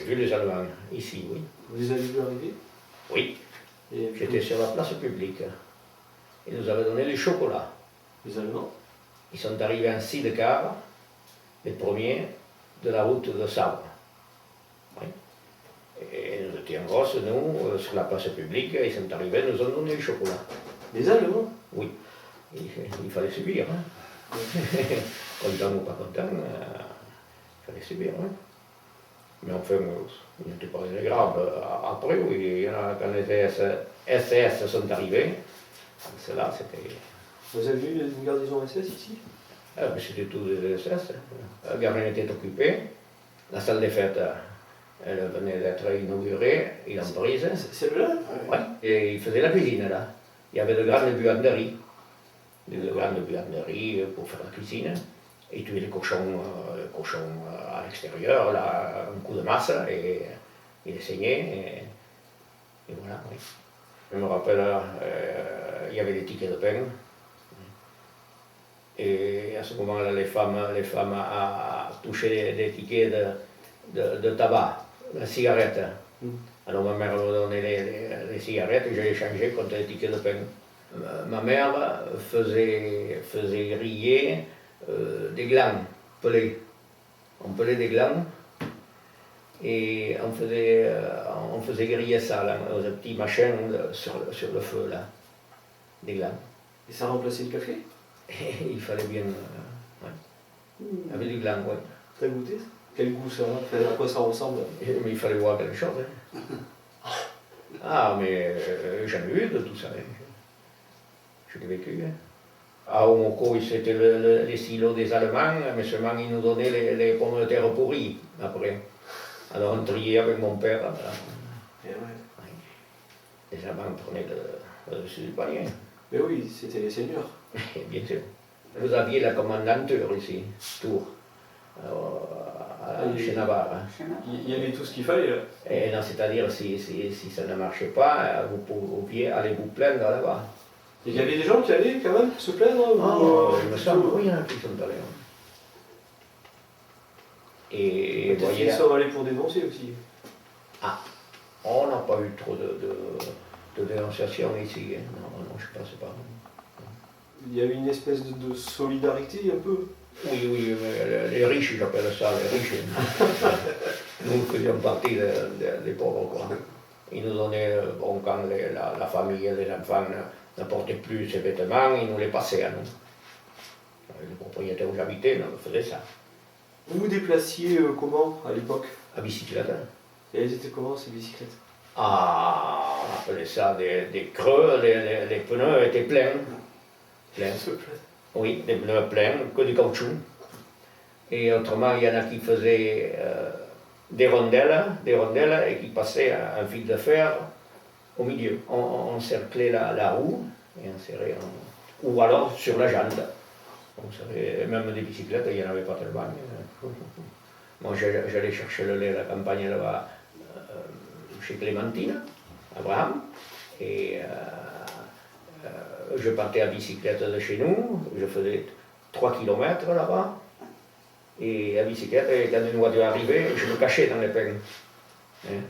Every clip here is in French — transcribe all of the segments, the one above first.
vu les Allemands, ici, oui. Vous les avez vus arriver? Oui, Et j'étais sur la place publique. Ils nous avaient donné du chocolat. les Allemands? Ils sont arrivés en 6 de car, les premiers, de la route de Sabre. Oui. Et nous étions grosses, nous, sur la place publique, ils sont arrivés, nous ont donné du chocolat. Les Allemands? Oui, il fallait subir. Hein. Content ou pas content, il fallait subir. Hein. Mais enfin, il n'était pas désagréable. Après, oui, quand les SS sont arrivés, cela c'était. Vous avez vu une garnison SS ici? C'était tous des SS. La gare était occupée, la salle des fêtes, elle venait d'être inaugurée, ils l'ont prise. Celle-là? Oui, et ils faisaient la cuisine là. Il y avait de grandes buanderies. De grandes buanderies pour faire la cuisine. Et tuer les cochons, à l'extérieur, là, un coup de masse, et il les saignait, et voilà, oui. Je me rappelle, il y avait des tickets de pain. Et à ce moment-là, les femmes touchaient des tickets de tabac, de cigarettes. Alors ma mère me donnait les cigarettes et je les changeais contre des tickets de pain. Ma mère faisait griller des glands pelés. On pelait des glands et on faisait griller ça là, dans un petit machin sur le feu là, des glands. Et ça remplaçait le café? Et il fallait bien, ouais. Avec du gland, oui. T'as goûté ça? Quel goût ça a? À quoi ça ressemble? Mais il fallait voir quelque chose. Hein. Ah, mais j'en ai eu de tout ça. Hein. Je l'ai vécu. Hein. À Omoko, c'était les silos des Allemands, mais seulement ils nous donnaient les pommes de terre pourries après. Alors on triait avec mon père. Et ouais. Les Allemands prenaient le dessus du panier. Mais oui, c'était les seigneurs. Bien sûr. Vous aviez la commandanture ici, Tours, chez Navarre. Hein. Il y avait tout ce qu'il fallait là. Et non, c'est-à-dire, si ça ne marchait pas, vous pouviez aller vous plaindre là-bas. Il y avait des gens qui allaient quand même se plaindre? Il me semble, oui, il y en a qui sont allés. Et peut-être qu'ils sont allés pour dénoncer aussi. Ah, on n'a pas eu trop de dénonciation ici. Hein. Non, je pense pas. Il y avait une espèce de solidarité un peu. Oui, mais les riches, j'appelle ça les riches. Nous faisions partie des pauvres, quoi. Ils nous donnaient, bon, quand la famille, les enfants ne portaient plus ces vêtements, ils nous les passaient à nous. Les propriétaires où j'habitais nous faisaient ça. Vous vous déplaciez comment à l'époque? À bicyclette. Hein. Et elles étaient comment ces bicyclettes? Ah, on appelait ça des creux, les pneus étaient pleins. Oui, des pneus pleins, que du caoutchouc. Et autrement, il y en a qui faisaient des rondelles et qui passaient un fil de fer au milieu. On cerclait la roue et on serrait, ou alors sur la jante. On serrait, même des bicyclettes, il n'y en avait pas tellement. Moi, j'allais chercher le lait à la campagne là-bas, chez Clémentine, Abraham, et je partais à bicyclette de chez nous, je faisais 3 km là-bas, et à bicyclette, et quand une voiture arrivait, je me cachais dans les pins, hein,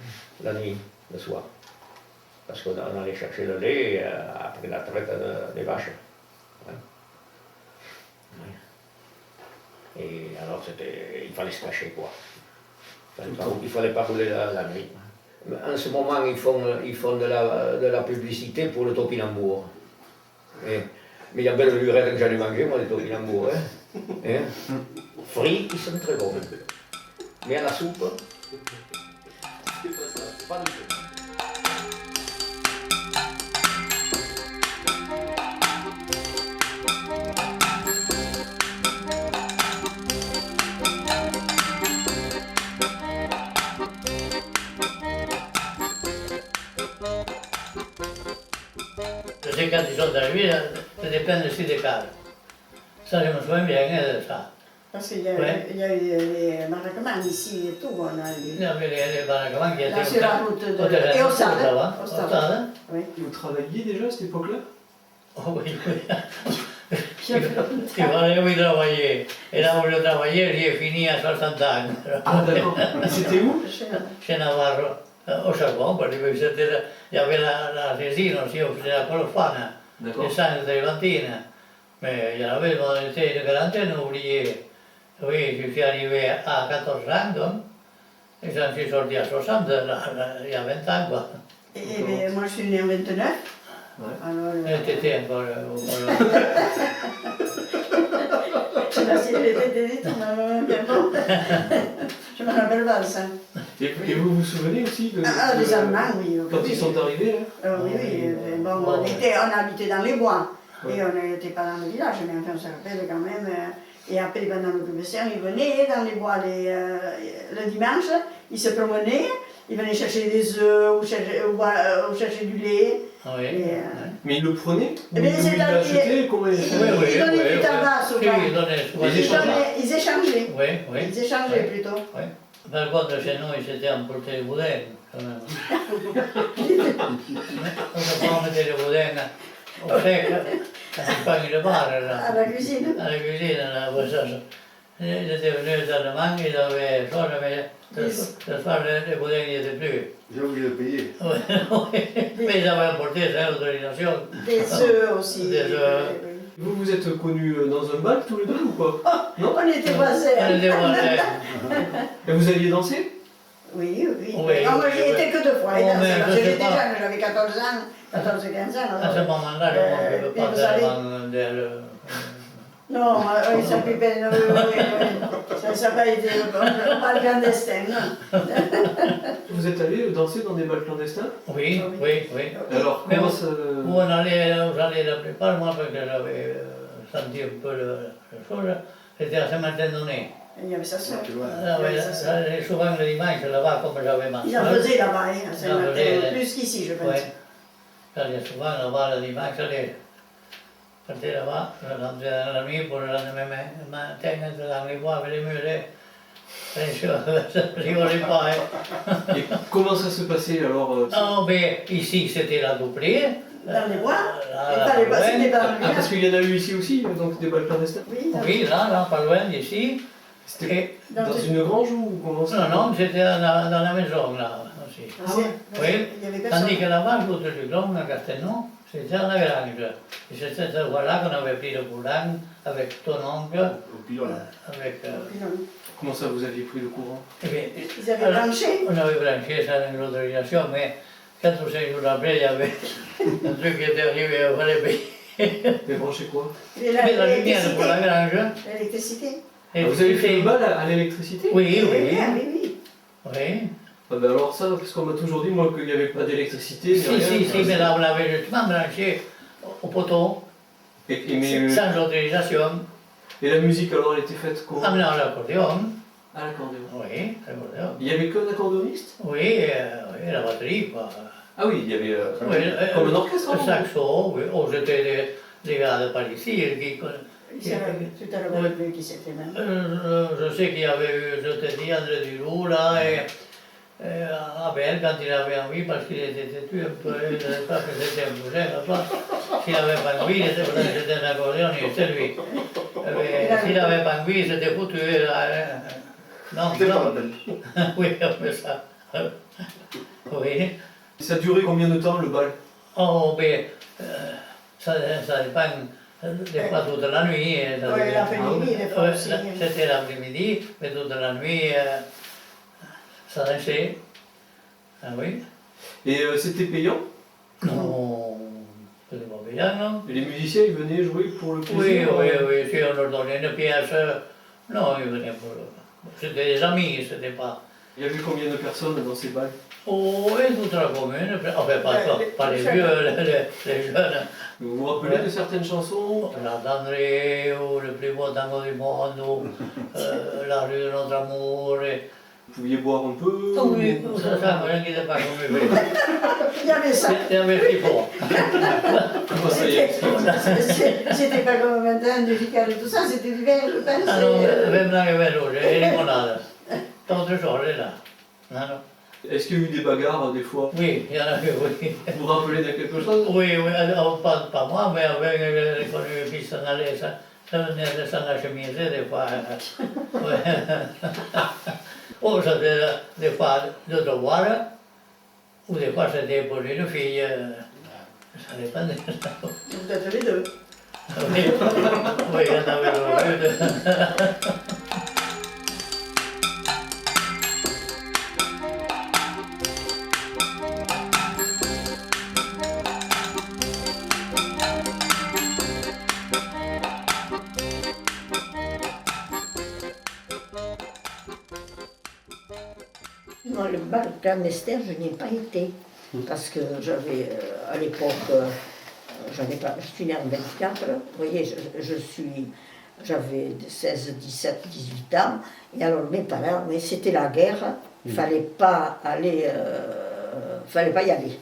la nuit, le soir, parce qu'on allait chercher le lait après la traite des vaches. Hein. Ouais. Et alors il fallait se cacher quoi. Il ne fallait pas rouler la nuit. En ce moment, ils font de la publicité pour le topinambour. Mais il y a belle lurette que j'en ai mangé, moi, les topinambours. Hein. Frits, ils sont très bons. Mais à la soupe, pas du tout. Je sais quand ils sont arrivés, c'était plein de sidécales. Ça, je me souviens bien de ça. Parce qu'il y a eu les baraquements ici et tout. On a Il y avait les baraquements qui étaient là, sur la route de... Et au stade. Au stade. Oui. Et vous travailliez déjà à cette époque-là? Oh oui, oui. Il fallait oui travailler. Et là où je travaillais, j'ai fini à 60 ans. Ah d'accord. Et c'était où? Chez Navarro, au charbon, parce que il y avait la résine aussi, on faisait la colofane, D'accord. les sangs de Levantine. Mais il y avait une quarantaine d'ouvriers. Oui, je suis arrivé à 14 ans, donc, et j'en suis sorti à 60, il y a 20 ans, quoi. Et moi, je suis née en 29. Ouais. Alors, Et t'étais encore je sais pas si j'étais dit, mais bon. Je me rappelle pas de ça. Et vous vous souvenez aussi de, Ah, les Allemands, oui. quand ils sont arrivés là? Oui, oui. Bon, on habitait dans les bois. Et on n'était pas dans le village, mais enfin, on se rappelle quand même. Et après, pendant l'occupation, ils venaient dans les bois le dimanche, ils se promenaient, ils venaient chercher des œufs ou chercher du lait. Oui. Et, Mais ils le prenaient? Eh bien, Ou c'est ils l'achetaient? Comment ils Ils donnaient du tabac souvent. Ils donnaient souvent Ils du tabac. Ils échangeaient. Oui, oui. Ils échangeaient plutôt. Oui. Par contre, chez nous, ils s'étaient emportés le boudin, quand même. On mettait le boudin au sec, quand ils pagnaient le bar, là. À la cuisine. À la cuisine, là, pour ça. Ils étaient venus aux Allemands, ils avaient faim, mais ce soir, le boudin n'y était plus. J'ai oublié de payer. Oui, mais ils avaient emporté sans autorisation. Des œufs aussi. Des œufs. Vous vous êtes connus dans un bal tous les deux ou quoi? Non? On était voisins. On était voisins. Et vous alliez danser? Oui, oui. Oui, Non, moi, j'y oui, étais que 2 fois. Oh, mais Parce je que sais j'étais pas. jeune, j'avais 14 ans, 14-15 ans. À ce moment-là, le monde ne peut puis pas vous faire savez- avant d'elle. Non, oui, ça pipait, ça n'a pas été un bal clandestin, non. Oh. Vous êtes allés danser dans des bals clandestins? Oui, oui, oui. Alors Mais comment bon, ça... Où on allait la plupart, moi, parce que j'avais senti un peu la chose, c'était à Saint-Martin-Donné. Il y avait sa soeur. J'allais souvent le dimanche là-bas, comme j'avais ma Ils en soeur. faisaient là-bas, hein, à Ils en Saint-Martin, faisaient, plus qu'ici, je pense. Oui. J'allais souvent là-bas le dimanche, j'allais partir là-bas, je rentrais dans la nuit pour le lendemain matin, être dans les bois avec les mulets. Ça rigolait pas, hein. Et comment ça se passait alors Non, mais ici c'était la doublée. Dans les bois. Là, Il fallait pas, c'était loin. dans le Ah, parce village. qu'il y en a eu ici aussi, donc des bals clandestins? Oui, Oui, là, pas loin d'ici. C'était Et, dans une grange ou comment ça? non, c'était dans la maison, là, aussi. Ah ouais. Oui. Il y avait personne. Tandis que là-bas, l'autre du Glon, à Castelnau, c'était à la grange. Et c'est cette fois-là qu'on avait pris le courant avec ton oncle, Au pilon. avec... Puis non. Comment ça vous aviez pris le courant? eh bien, Ils avaient alors, branché. on avait branché ça avec l'autorisation, mais 4 ou 5 jours après, il y avait un truc qui était arrivé, il fallait payer. Mais branchez quoi? Et Mais la lumière pour la grange. l'électricité. Et Vous avez fait c'était- le bal à l'électricité? Oui, oui, Oui, oui. oui. Ah ben alors ça, parce qu'on m'a toujours dit moi qu'il n'y avait pas d'électricité, ni Si, rien. si, mais là, on l'avait justement branché au poteau, Mais, sans autorisation, et la musique alors elle était faite comment? amenant l'accordéon. À l'accordéon. Oui, l'accordéon. Il n'y avait qu'un accordéoniste? Oui, oui, la batterie, quoi. Ah oui, il y avait Oui, comme un orchestre. le alors. saxo, oui. Oh, j'étais des gars de par ici qui... Tout à l'heure, on vu qui s'était même. Je sais qu'il y avait eu, je te dis, André Duroux, là, et Abel, quand il avait envie, parce qu'il était têtu un peu, il ne savait pas que c'était un bouger, là-bas. S'il n'avait pas envie, c'était un accordéon, il était lui. S'il n'avait pas envie, c'était foutu, là. Non, C'était pas la non. peine. Oui, on fait ça. Oui. Ça durait combien de temps le bal? Oh, mais ça dépend, des fois toute la nuit. Ça Oui, dépend. l'après-midi, des fois aussi. C'était l'après-midi, mais toute la nuit, ça dansait. Ah oui? Et c'était payant? Non, c'était pas bien, non? Et les musiciens ils venaient jouer pour le Oui, plaisir? oui, oui, si on leur donnait une pièce, non, ils venaient pour le... C'était des amis, c'était pas... Il y avait combien de personnes dans ces balles? Oh, et toute la commune, enfin pas les vieux, les jeunes. Vous vous rappelez de certaines chansons? La Dandré, ou le plus beau tango du monde, ou la rue de notre amour. Et... Vous pouviez boire un peu? Oh, oui, ça me inquiète pas comme il fait. Il y avait ça. Il y avait ce qu'il faut. Comment ça y est? C'était pas comme maintenant, du Ricard et tout ça, c'était du vin, je pense. Ah non, vin blanc et vin rouge, et limonade. Tant de choses, là. Non, non. Est-ce qu'il y a eu des bagarres des fois? Oui, il y en a eu, oui. Vous vous rappelez de quelque chose? Oui, oui, pas moi, mais avec les connus qui s'en allaient, ça venait de s'en acheminer des fois. Ouais. Oh, c'était des fois de devoir, ou des fois c'était pour une fille. Ça dépendait. Vous êtes les deux. Oui, oui, il y en avait deux. Moi, le bal clandestin, je n'y ai pas été. Parce que j'avais, à l'époque, je suis née en 24, vous voyez, j'avais 16, 17, 18 ans, et alors mes parents, mais c'était la guerre, il ne fallait pas y aller.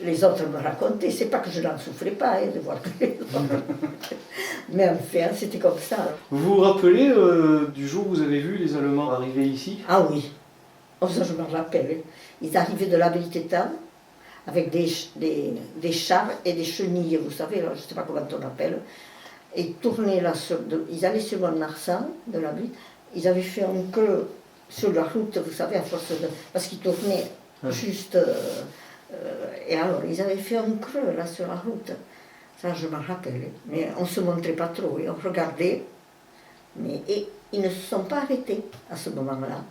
Les autres me racontaient, c'est pas que je n'en souffrais pas de voir que les autres. Mais enfin, c'était comme ça. Vous vous rappelez du jour où vous avez vu les Allemands arriver ici? Ah oui, oh, ça je me rappelle. Ils arrivaient de la Belletétan avec des chars et des chenilles, vous savez, là, je ne sais pas comment on appelle. Et tournaient là, ils allaient sur Mont-Marsan, de la ville, ils avaient fait un creux sur la route, vous savez, à force de... Parce qu'ils tournaient juste... et alors, ils avaient fait un creux là sur la route. Ça, je me rappelle. Mais on ne se montrait pas trop, et on regardait. Et ils ne se sont pas arrêtés à ce moment-là.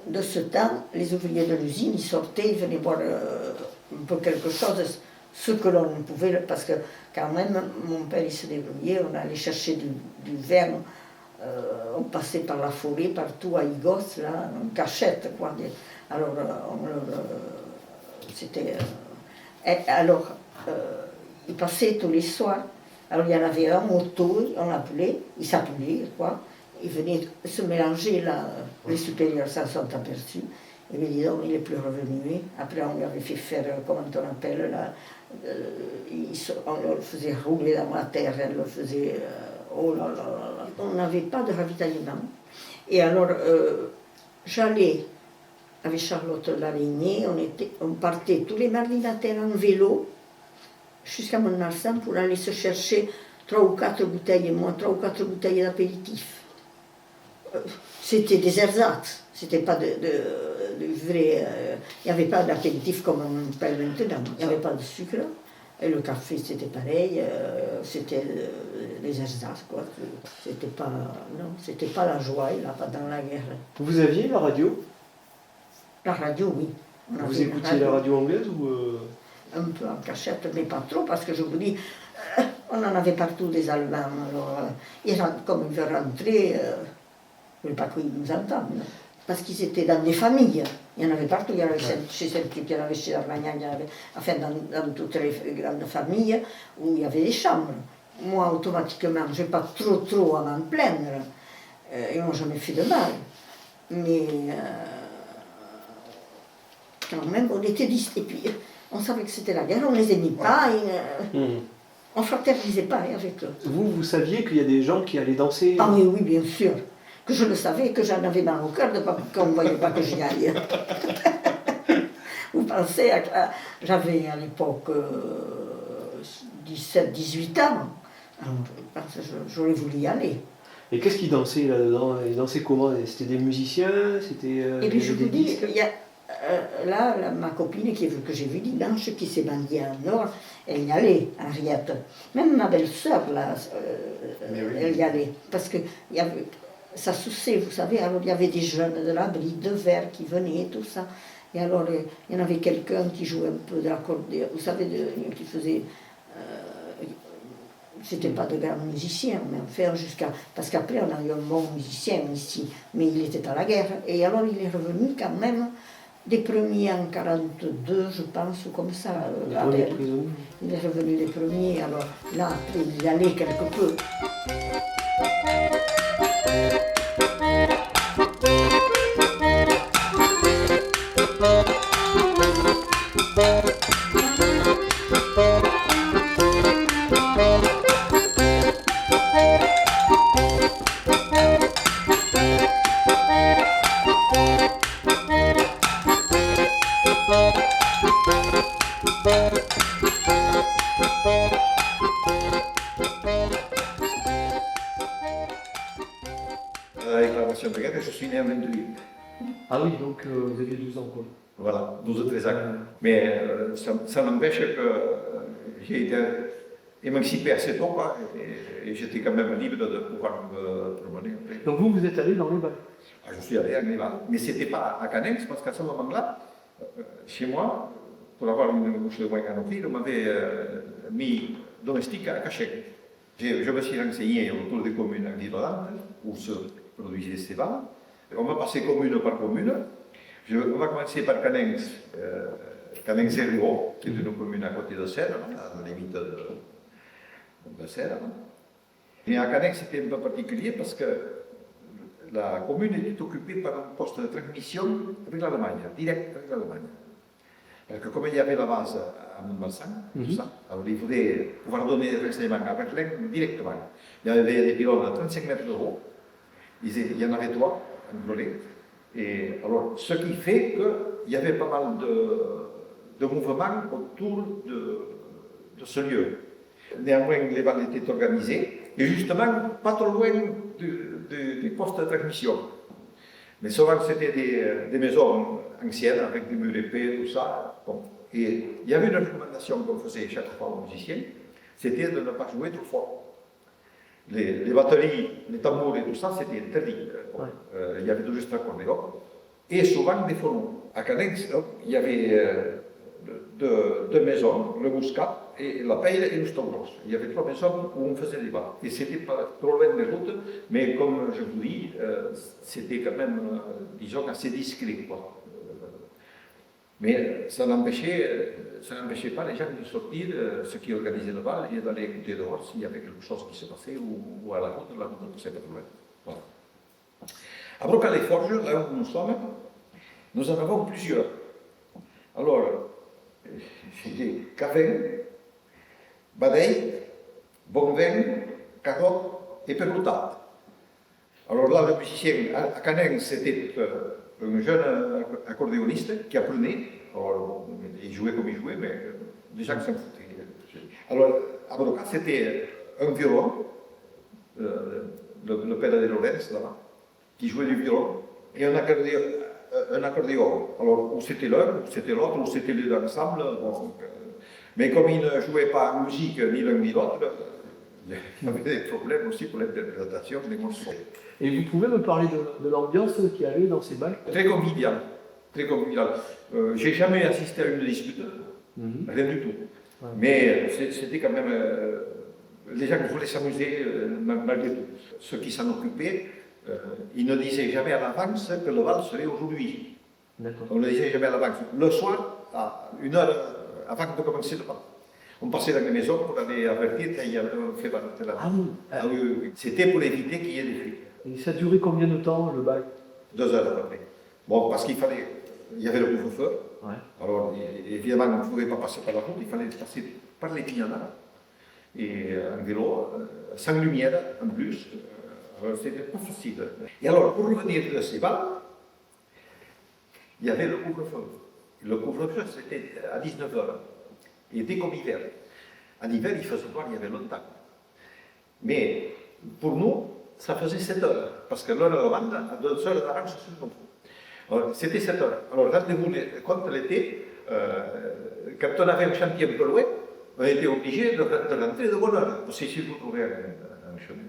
De ce temps, les ouvriers de l'usine, ils sortaient, ils venaient boire un peu quelque chose, ce que l'on pouvait, parce que quand même, mon père, il se débrouillait, on allait chercher du vin, on passait par la forêt, partout à Igos, là, en cachette, quoi. Alors, c'était... alors, il passait tous les soirs. Alors, il y en avait un moto, on l'appelait, il s'appelait, quoi. Il venait se mélanger, là, les supérieurs s'en sont aperçus. Et bien, dis donc, il n'est plus revenu. Après, on lui avait fait faire, comment on appelle, là, on le faisait rouler dans la terre, on le faisait... oh là là là là. On n'avait pas de ravitaillement. Et alors, j'allais avec Charlotte Laraignée, on partait tous les mardis matin en vélo jusqu'à Mont-Marsan pour aller se chercher 3 ou 4 bouteilles, moi, 3 ou 4 bouteilles d'apéritif. C'était des ersatz, c'était pas de vrai. Il n'y avait pas d'apéritif comme on parle maintenant, il n'y avait pas de sucre. Et le café, c'était pareil, c'était les ersatz, quoi. C'était pas, non, c'était pas la joie, là, pas dans la guerre. Vous aviez la radio? La radio, oui. Vous écoutiez la radio anglaise ou un peu en cachette, mais pas trop, parce que je vous dis, on en avait partout des Allemands. Alors, comme ils veulent rentrer, je ne veux pas qu'ils nous entendent. Parce qu'ils étaient dans des familles. Il y en avait partout. Il y en avait chez Saint-Clip, il y en avait chez Armagnac, il y en avait, enfin, dans toutes les grandes familles où il y avait des chambres. Moi, automatiquement, je n'ai pas trop à m'en plaindre. Ils m'ont jamais fait de mal. Mais quand même, on était et puis on savait que c'était la guerre, on ne les aimait pas, on ne fraternisait pas avec eux. vous saviez qu'il y a des gens qui allaient danser? Ah oui, oui, bien sûr. Que je le savais, que j'en avais mal au cœur qu'on ne voyait pas que j'y aille. Vous pensez, j'avais à l'époque 17, 18 ans, alors j'aurais voulu y aller. Et qu'est-ce qu'ils dansaient là-dedans? Ils dansaient comment? C'était des musiciens? C'était et puis je vous dis, disques? il y a, là, ma copine que j'ai vue dimanche, qui s'est bandée en or, elle y allait, Henriette. Même ma belle-sœur, là, elle y allait. Parce que ça soussait, vous savez, alors il y avait des jeunes de l'abri, de verre qui venaient, tout ça. Et alors, il y en avait quelqu'un qui jouait un peu de l'accordéon, vous savez, qui faisait... c'était pas de grands musiciens, mais enfin, parce qu'après, on a eu un bon musicien ici, mais il était à la guerre. Et alors, il est revenu quand même des premiers en 42, je pense, ou comme ça. Il est revenu des premiers, alors là, après, il y allait quelque peu. La déclaration de guerre, je suis né en 28. Ah oui, donc vous aviez 12 ans, quoi. Voilà, 12 ou 13 ans. Mais ça n'empêche que j'ai été émancipé assez tôt, quoi, et j'étais quand même libre de pouvoir me promener. Donc vous êtes allé dans les balles. Ah, je suis allé à Gnéval, mais ce n'était pas à Canex, parce qu'à ce moment-là, chez moi, pour avoir une bouche de vin canopée, on m'avait mis domestique à Cachet. Je me suis renseigné autour des communes environnantes où se produisaient ces vins. On va passer commune par commune. On va commencer par Canex, Canex-Zéro, qui est une commune à côté de Serres, à la limite de Serres. Mais à Canex, c'était un peu particulier parce que la commune était occupée par un poste de transmission avec l'Allemagne, direct avec l'Allemagne. Parce que comme il y avait la base à Montbalsan, tout ça, alors il fallait pouvoir donner des renseignements à Berlin directement. Il y avait des pylônes à 35 mètres de haut, il y en avait 3 en volée. Et alors, ce qui fait qu'il y avait pas mal de mouvements autour de ce lieu. Néanmoins, les balles étaient organisées, et justement, pas trop loin du poste de transmission. Mais souvent, c'était des maisons anciennes, avec des murs épais, tout ça. Bon. Et il y avait une recommandation qu'on faisait chaque fois aux musiciens, c'était de ne pas jouer trop fort. Les batteries, les tambours et tout ça, c'était interdit. Bon. Il y avait juste l'accordéon. Et souvent des phonons. À Canex, il y avait deux maisons, le Muscat, et la Peille et le Stongros. Il y avait 3 maisons où on faisait des bals. Et c'était pas trop loin des routes, mais comme je vous dis, c'était quand même, disons, assez discret, quoi. Mais ça n'empêchait pas les gens de sortir, ceux qui organisaient le bal, et d'aller écouter dehors s'il y avait quelque chose qui se passait, ou à la route ne passait pas loin. Voilà. À Brocca-les-Forges, là où nous sommes, nous en avons plusieurs. Alors, j'ai Cavin, Badeille, Bonvin, Carotte et Perloutat. Alors là, le musicien à Canen, c'était un jeune accordéoniste qui apprenait. Alors, il jouait comme il jouait, mais les gens s'en foutaient. Alors, à Brocca, c'était un violon, le père de Lorenz, là-bas, qui jouait du violon, et un accordéon. Alors, ou c'était l'un, ou c'était l'autre, ou c'était les deux ensemble. Mais comme ils ne jouaient pas en musique ni l'un ni l'autre, il y avait des problèmes aussi pour l'interprétation des morceaux. Et vous pouvez me parler de l'ambiance qu'il y avait dans ces balles? Très convivial. Très convivial. J'ai jamais assisté à une dispute, rien du tout. Ouais. Mais c'était quand même. Les gens voulaient s'amuser malgré tout. Ceux qui s'en occupaient, ils ne disaient jamais à l'avance que le bal serait aujourd'hui. On ne le disait jamais à l'avance. Le soir, à 1 heure avant de commencer le bal. On passait dans les maisons pour aller avertir qu'il y avait un fait balloter là. Ah oui. Oui. C'était pour éviter qu'il y ait des fuites. Et ça durait combien de temps, le bal? 2 heures à peu près. Bon, parce qu'il fallait. Il y avait le couvre-feu. Ouais. Alors, évidemment, on ne pouvait pas passer par la route, il fallait passer par les Pignanars. Et en vélo, sans lumière en plus. C'était pas facile. Et alors, pour revenir de ces balles, il y avait le couvre-feu. Le couvre-feu, c'était à 19h. Et dès comme hiver. En hiver, il faisait noir, il y avait longtemps. Mais pour nous, ça faisait 7 heures. Parce que l'heure allemande, à 2 heures d'avance sur le contrôle. C'était 7 heures. Alors, rendez-vous compte l'été, quand on avait un chantier un peu loin, on était obligé de rentrer de bonne heure. Parce que si vous trouvez un chemin.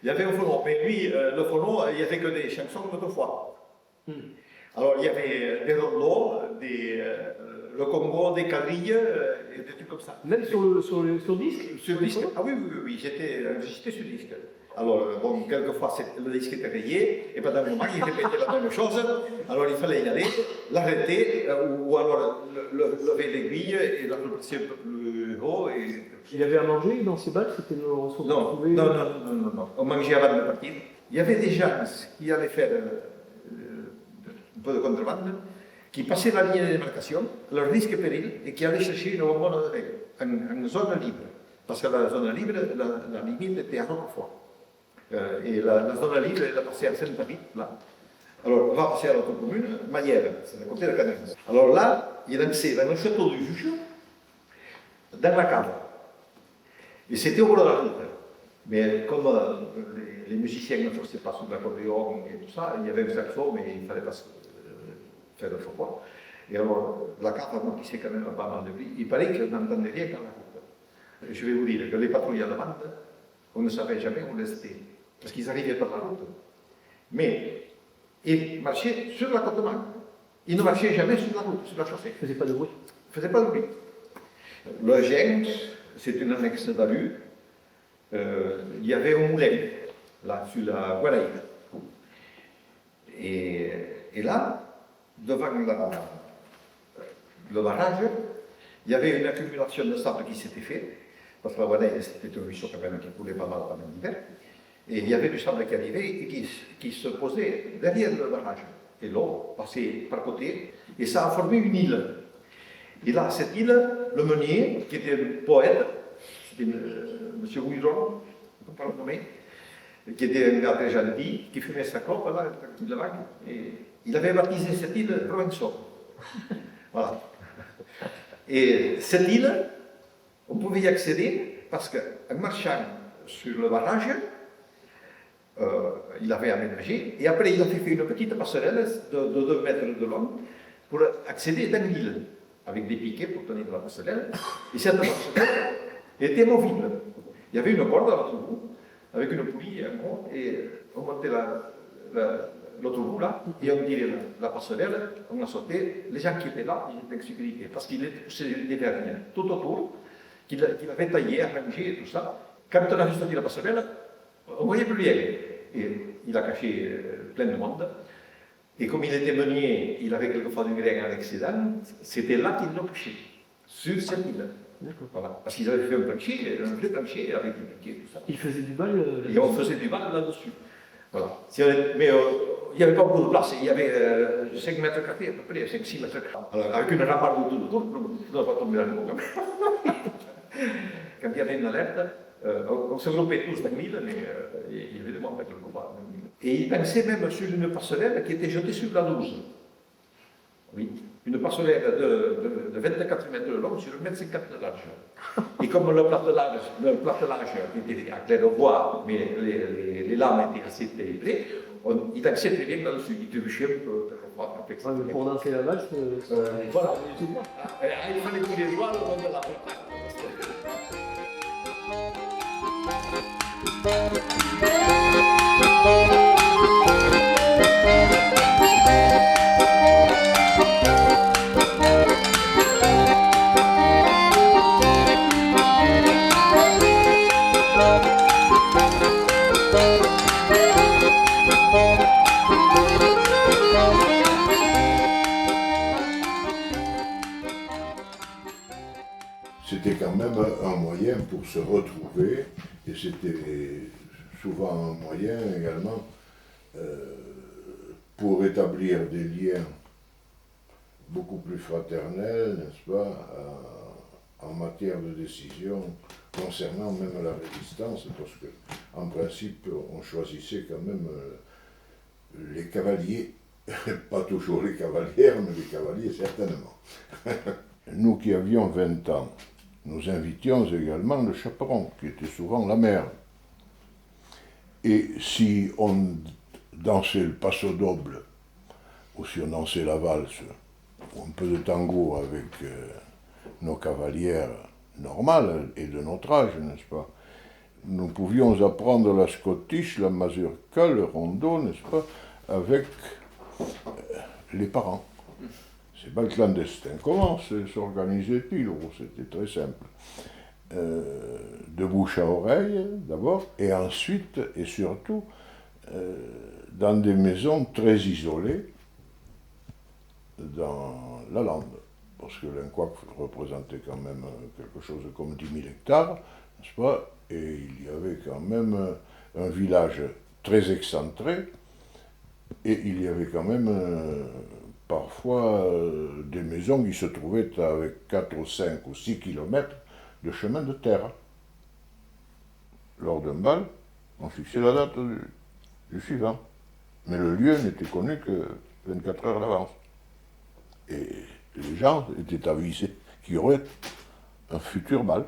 Il y avait un phono, mais lui, le phono, il n'y avait que des chansons d'autrefois. Alors, il y avait des rondeaux, le Congo, des quadrilles, et des trucs comme ça. Même sur disque? Sur disque. Ah oui, j'étais enregistré sur disque. Alors, bon, quelquefois, le disque était rayé, et pendant un moment, il répétait la même chose. Alors, il fallait y aller, l'arrêter, ou alors lever l'aiguille et la replacer un peu plus haut. Et... Il y avait à manger dans ces balles? Non, on mangeait avant de partir. Il y avait des gens qui allaient faire un peu de contrebande, qui passaient la ligne de démarcation, leur risque péril, et qui allaient chercher une bonbonne de règle, en zone libre. Parce que la zone libre, la limite était à Roquefort. Et la zone libre, elle a passé à Saint-David, là. Alors, on va passer à l'autre commune, Manière, c'est à côté de Canet. Alors là, il y a dans le château du juge, dans la cave. Et c'était au bord de la route. Mais comme les musiciens ne faisaient pas sur l'accordéon et tout ça, il y avait un saxo, mais il ne fallait pas faire le faux. Et alors, la cave amortissait quand même pas mal de bruit. Il paraît qu'on n'entendait rien dans la route. Je vais vous dire que les patrouilles allemandes, on ne savait jamais où elles étaient, parce qu'ils arrivaient par la route. Mais ils marchaient sur l'accotement. Ils ne marchaient jamais sur la route, sur la chaussée. Il ne faisait pas de bruit. Ils ne faisaient pas de bruit. Le Gens, c'est une annexe d'Alu. Il y avait un moulin, là, sur la Guaraïde. Et là, devant le barrage, il y avait une accumulation de sable qui s'était faite, parce que la Guaraïde, c'était un ruisseau quand même qui coulait pas mal pendant l'hiver. Et il y avait du sable qui arrivait et qui se posait derrière le barrage. Et l'eau passait par côté, et ça a formé une île. Et là, cette île, le meunier, qui était un poète, c'était M. Houillon, on peut pas le nommer, qui était un gars très gentil, qui fumait sa clope là, tranquillement, et il avait baptisé cette île Robinson. Voilà. Et cette île, on pouvait y accéder parce qu'en marchant sur le barrage, il avait aménagé, et après il a fait une petite passerelle de 2 mètres de long pour accéder dans l'île, avec des piquets pour tenir la passerelle. Et cette passerelle était movible. Il y avait une corde à l'autre bout, avec une poulie en haut, et on montait l'autre bout là, et on tirait la passerelle, on la sautait. Les gens qui étaient là, ils étaient en sécurité, parce qu'il était poussé des vernis tout autour, qu'il avait taillé, arrangé et tout ça. Quand on a juste sorti la passerelle, on ne voyait plus rien. Et il a caché plein de monde. Et comme il était meunier, il avait quelquefois du grain à l'excédent, c'était là qu'il l'a pêché, sur cette île. Voilà. Parce qu'ils avaient fait un vrai plancher avec des piquets, tout ça. Il faisait du bal Et on faisait du bal là-dessus. Voilà. Mais il n'y avait pas beaucoup de place, il y avait 5 mètres carrés à peu près, 5-6 mètres carrés. Alors, avec une rambarde autour, on ne va pas tomber dans le mot. Quand il y avait une alerte, on se groupait tous dans l'île, mais il y avait des membres quelque part. Et il pensait même sur une passerelle qui était jetée sur la Douze. Oui, une passerelle de 24 mètres de long sur 1,50 m de large. Et comme le platelage était à claire-voie, mais les lames étaient assez épais, il pensait très bien là-dessus. Il trébuchait un peu. mais pour danser la valse, Voilà. Il fallait qu'il les joie le long de la route. C'était quand même un moyen pour se retrouver, et c'était souvent un moyen également pour établir des liens beaucoup plus fraternels, n'est-ce pas, en matière de décision concernant même la résistance, parce que en principe on choisissait quand même les cavaliers, pas toujours les cavalières, mais les cavaliers certainement. Nous qui avions 20 ans, nous invitions également le chaperon, qui était souvent la mère. Et si on dansait le passo doble, ou si on dansait la valse, ou un peu de tango avec nos cavalières normales et de notre âge, n'est-ce pas, nous pouvions apprendre la schottische, la mazurka, le rondo, n'est-ce pas, avec les parents. C'est pas le clandestin. Comment s'organisait-il? C'était très simple. De bouche à oreille, d'abord, et ensuite, et surtout, dans des maisons très isolées, dans la lande. Parce que l'Inquac représentait quand même quelque chose comme 10 000 hectares, n'est-ce pas? Et il y avait quand même un village très excentré, et il y avait quand même parfois des maisons qui se trouvaient avec 4 ou 5 ou 6 kilomètres de chemin de terre. Lors d'un bal, on fixait la date du suivant. Mais le lieu n'était connu que 24 heures d'avance. Et les gens étaient avisés qu'il y aurait un futur bal,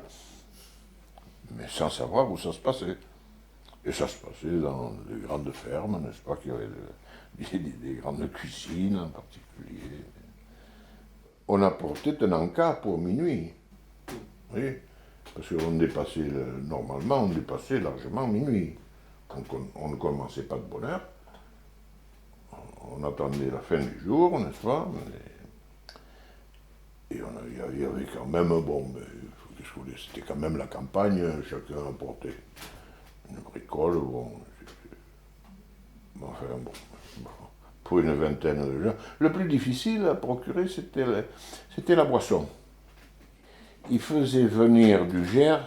mais sans savoir où ça se passait. Et ça se passait dans des grandes fermes, n'est-ce pas, qui avaient des grandes cuisines en particulier. On apportait un encas pour minuit, oui, parce qu'on dépassait, normalement, on dépassait largement minuit. On ne commençait pas de bonne heure, on attendait la fin du jour, n'est-ce pas, et il y avait quand même, bon, c'était quand même la campagne, chacun apportait une bricole, bon, enfin bon, pour une vingtaine de gens. Le plus difficile à procurer, c'était la boisson. Il faisait venir du Gers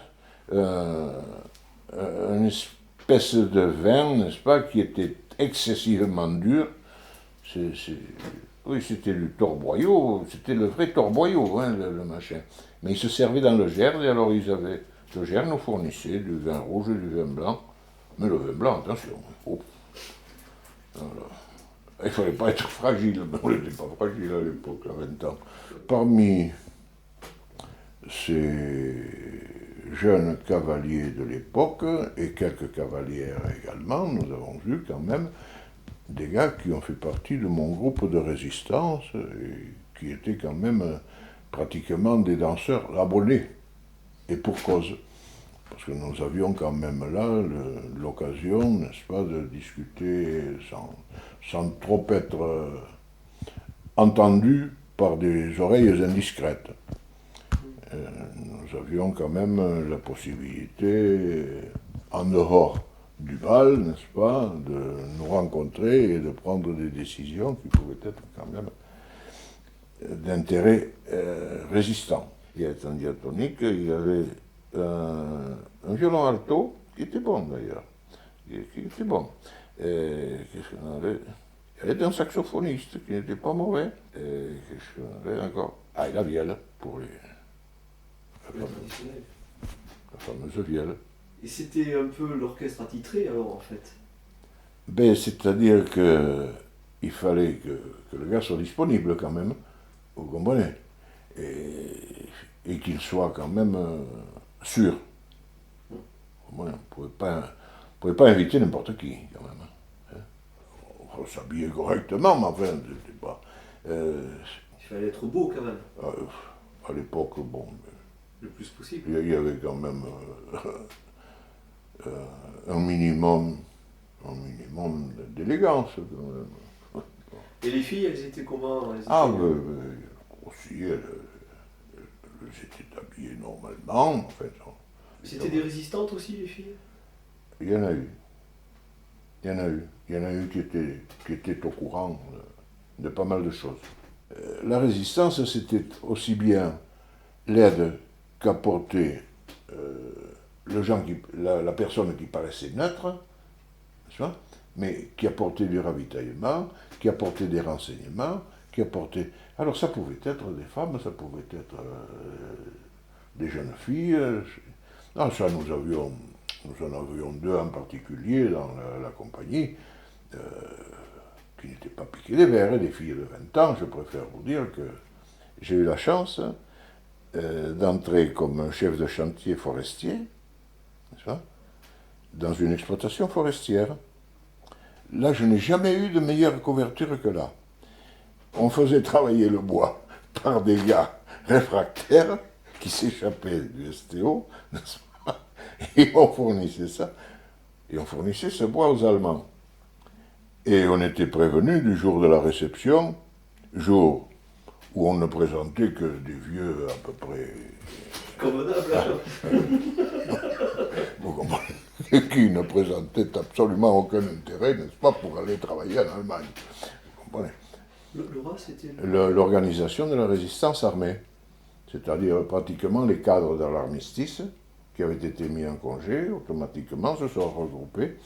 une espèce de vin, n'est-ce pas, qui était excessivement dur. Oui, c'était du torboyau, c'était le vrai torboyau, hein, le machin. Mais ils se servaient dans le Gers, et alors le Gers nous fournissait du vin rouge et du vin blanc. Mais le vin blanc, attention, oh. Voilà. Il ne fallait pas être fragile, mais on n'était pas fragile à l'époque, à 20 ans. Parmi ces jeunes cavaliers de l'époque, et quelques cavalières également, nous avons vu quand même des gars qui ont fait partie de mon groupe de résistance, et qui étaient quand même pratiquement des danseurs abonnés, et pour cause. Parce que nous avions quand même là l'occasion, n'est-ce pas, de discuter sans trop être entendus par des oreilles indiscrètes. Nous avions quand même la possibilité, en dehors du bal, n'est-ce pas, de nous rencontrer et de prendre des décisions qui pouvaient être quand même d'intérêt résistant. Et en diatonique, il y avait un violon alto qui était bon d'ailleurs, qui était bon. Qu'est-ce qu'on avait? Il y avait un saxophoniste qui n'était pas mauvais. Qu'est-ce qu'on avait encore? Ah, et la vielle, pour la fameuse vielle. Et c'était un peu l'orchestre attitré alors en fait? Ben, c'est-à-dire qu'il fallait que le gars soit disponible quand même, vous comprenez, et qu'il soit quand même sûr. On ne pouvait pas inviter n'importe qui, quand même. Hein. On faut s'habiller correctement, mais enfin, c'était pas... Il fallait être beau quand même. À l'époque, bon... Le plus possible. Il y avait quand même un minimum d'élégance, quand même. Et les filles, elles étaient comment? Aussi, elles étaient habillées normalement, en fait. C'était des résistantes aussi, les filles? Il y en a eu. Il y en a eu qui étaient au courant de pas mal de choses. La résistance, c'était aussi bien l'aide qu'apportait la personne qui paraissait neutre, mais qui apportait du ravitaillement, qui apportait des renseignements, qui apportait... Alors ça pouvait être des femmes, ça pouvait être des jeunes filles. Non, ça nous en avions deux en particulier dans la compagnie, qui n'étaient pas piquées des verres, des filles de 20 ans. Je préfère vous dire que j'ai eu la chance d'entrer comme chef de chantier forestier, n'est-ce pas, dans une exploitation forestière. Là, je n'ai jamais eu de meilleure couverture que là. On faisait travailler le bois par des gars réfractaires qui s'échappaient du STO, n'est-ce pas, et on fournissait ça. Et on fournissait ce bois aux Allemands. Et on était prévenus du jour de la réception, jour où on ne présentait que des vieux à peu près... Convenables. Vous comprenez, qui ne présentaient absolument aucun intérêt, n'est-ce pas, pour aller travailler en Allemagne. Vous comprenez. L'ORA, c'était... L'organisation de la résistance armée, c'est-à-dire pratiquement les cadres de l'armistice, qui avaient été mis en congé, automatiquement se sont regroupés,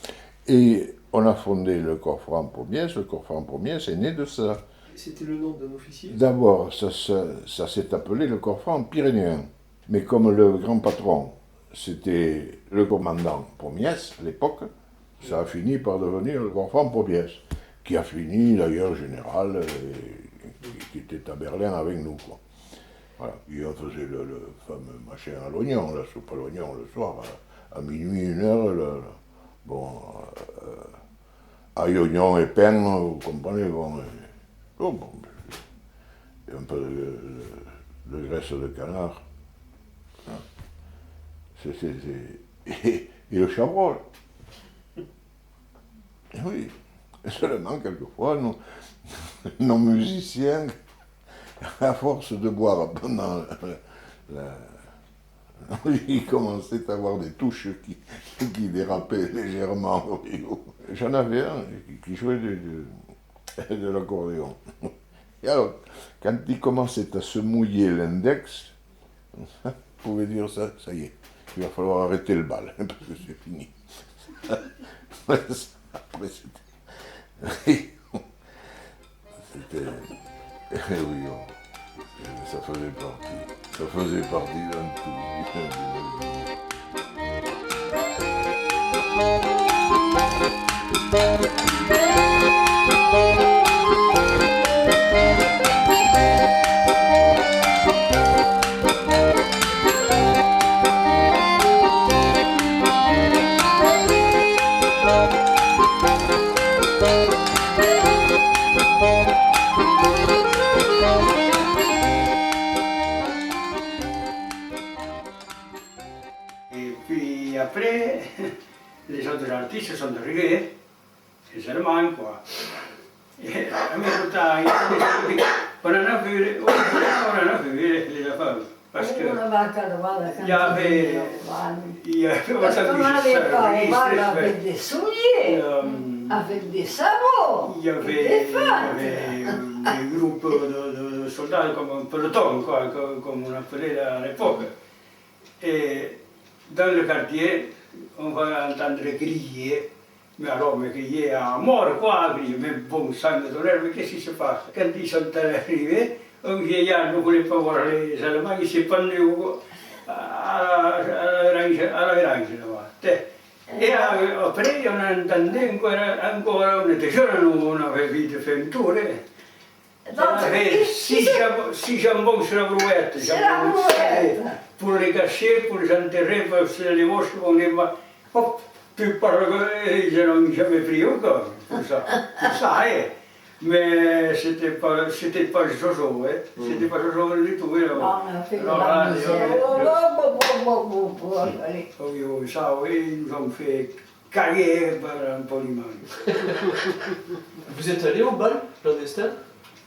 et on a fondé le corps franc Pommiès. Le corps franc Pommiès est né de ça. C'était le nom d'un officier? D'abord, ça s'est appelé le corps franc pyrénéen. Mais comme le grand patron, c'était le commandant Pommiès à l'époque, ça a fini par devenir le corps franc Pommiès, qui a fini d'ailleurs général, qui était à Berlin avec nous, quoi. Voilà. Et on faisait le fameux machin à l'oignon, la soupe à l'oignon le soir, à minuit, 1 heure. Bon, ail, oignon et pain, vous comprenez, bon. Et un peu de graisse de canard. Hein. Et le chabrol. Et oui, seulement quelquefois, nos musiciens, à force de boire pendant ils commençaient à avoir des touches qui dérapaient légèrement. J'en avais un qui jouait de l'accordéon. Et alors, quand il commençait à se mouiller l'index, on pouvait dire ça y est, il va falloir arrêter le bal, parce que c'est fini. Après, c'était... oui, ça faisait partie d'un tout. Et puis après, les autres artistes sont arrivés, et seulement quoi. Et en même temps, on en a vu les affaires. Parce que il y avait Parce qu'on n'allait pas au bal avec des souliers, avec des sabots, il y avait des groupes de soldats comme un peloton, quoi, comme on appelait à l'époque. Et dans le quartier, on va entendre crier, mais crier à mort, quoi, crier, mais bon sang de tonnerre, mais qu'est-ce qui se passe? Quand ils sont arrivés, un vieillard ne voulait pas voir les Allemands, il s'est pendu à la grange là-bas. Et après, on entendait encore, on était jeunes, on avait vite fait un tour. On avait 6 jambons sur la brouette. Pour les cacher, pour les enterrer, parce que les moches, on les va. Hop, puis ils n'ont jamais pris encore, pour ça. Mais c'était pas Jojo, hein. C'était pas Jojo du tout. on a fait de la Oui, ça, oui, ils nous ont fait caguer par un poliment. Vous êtes allé au bal clandestin?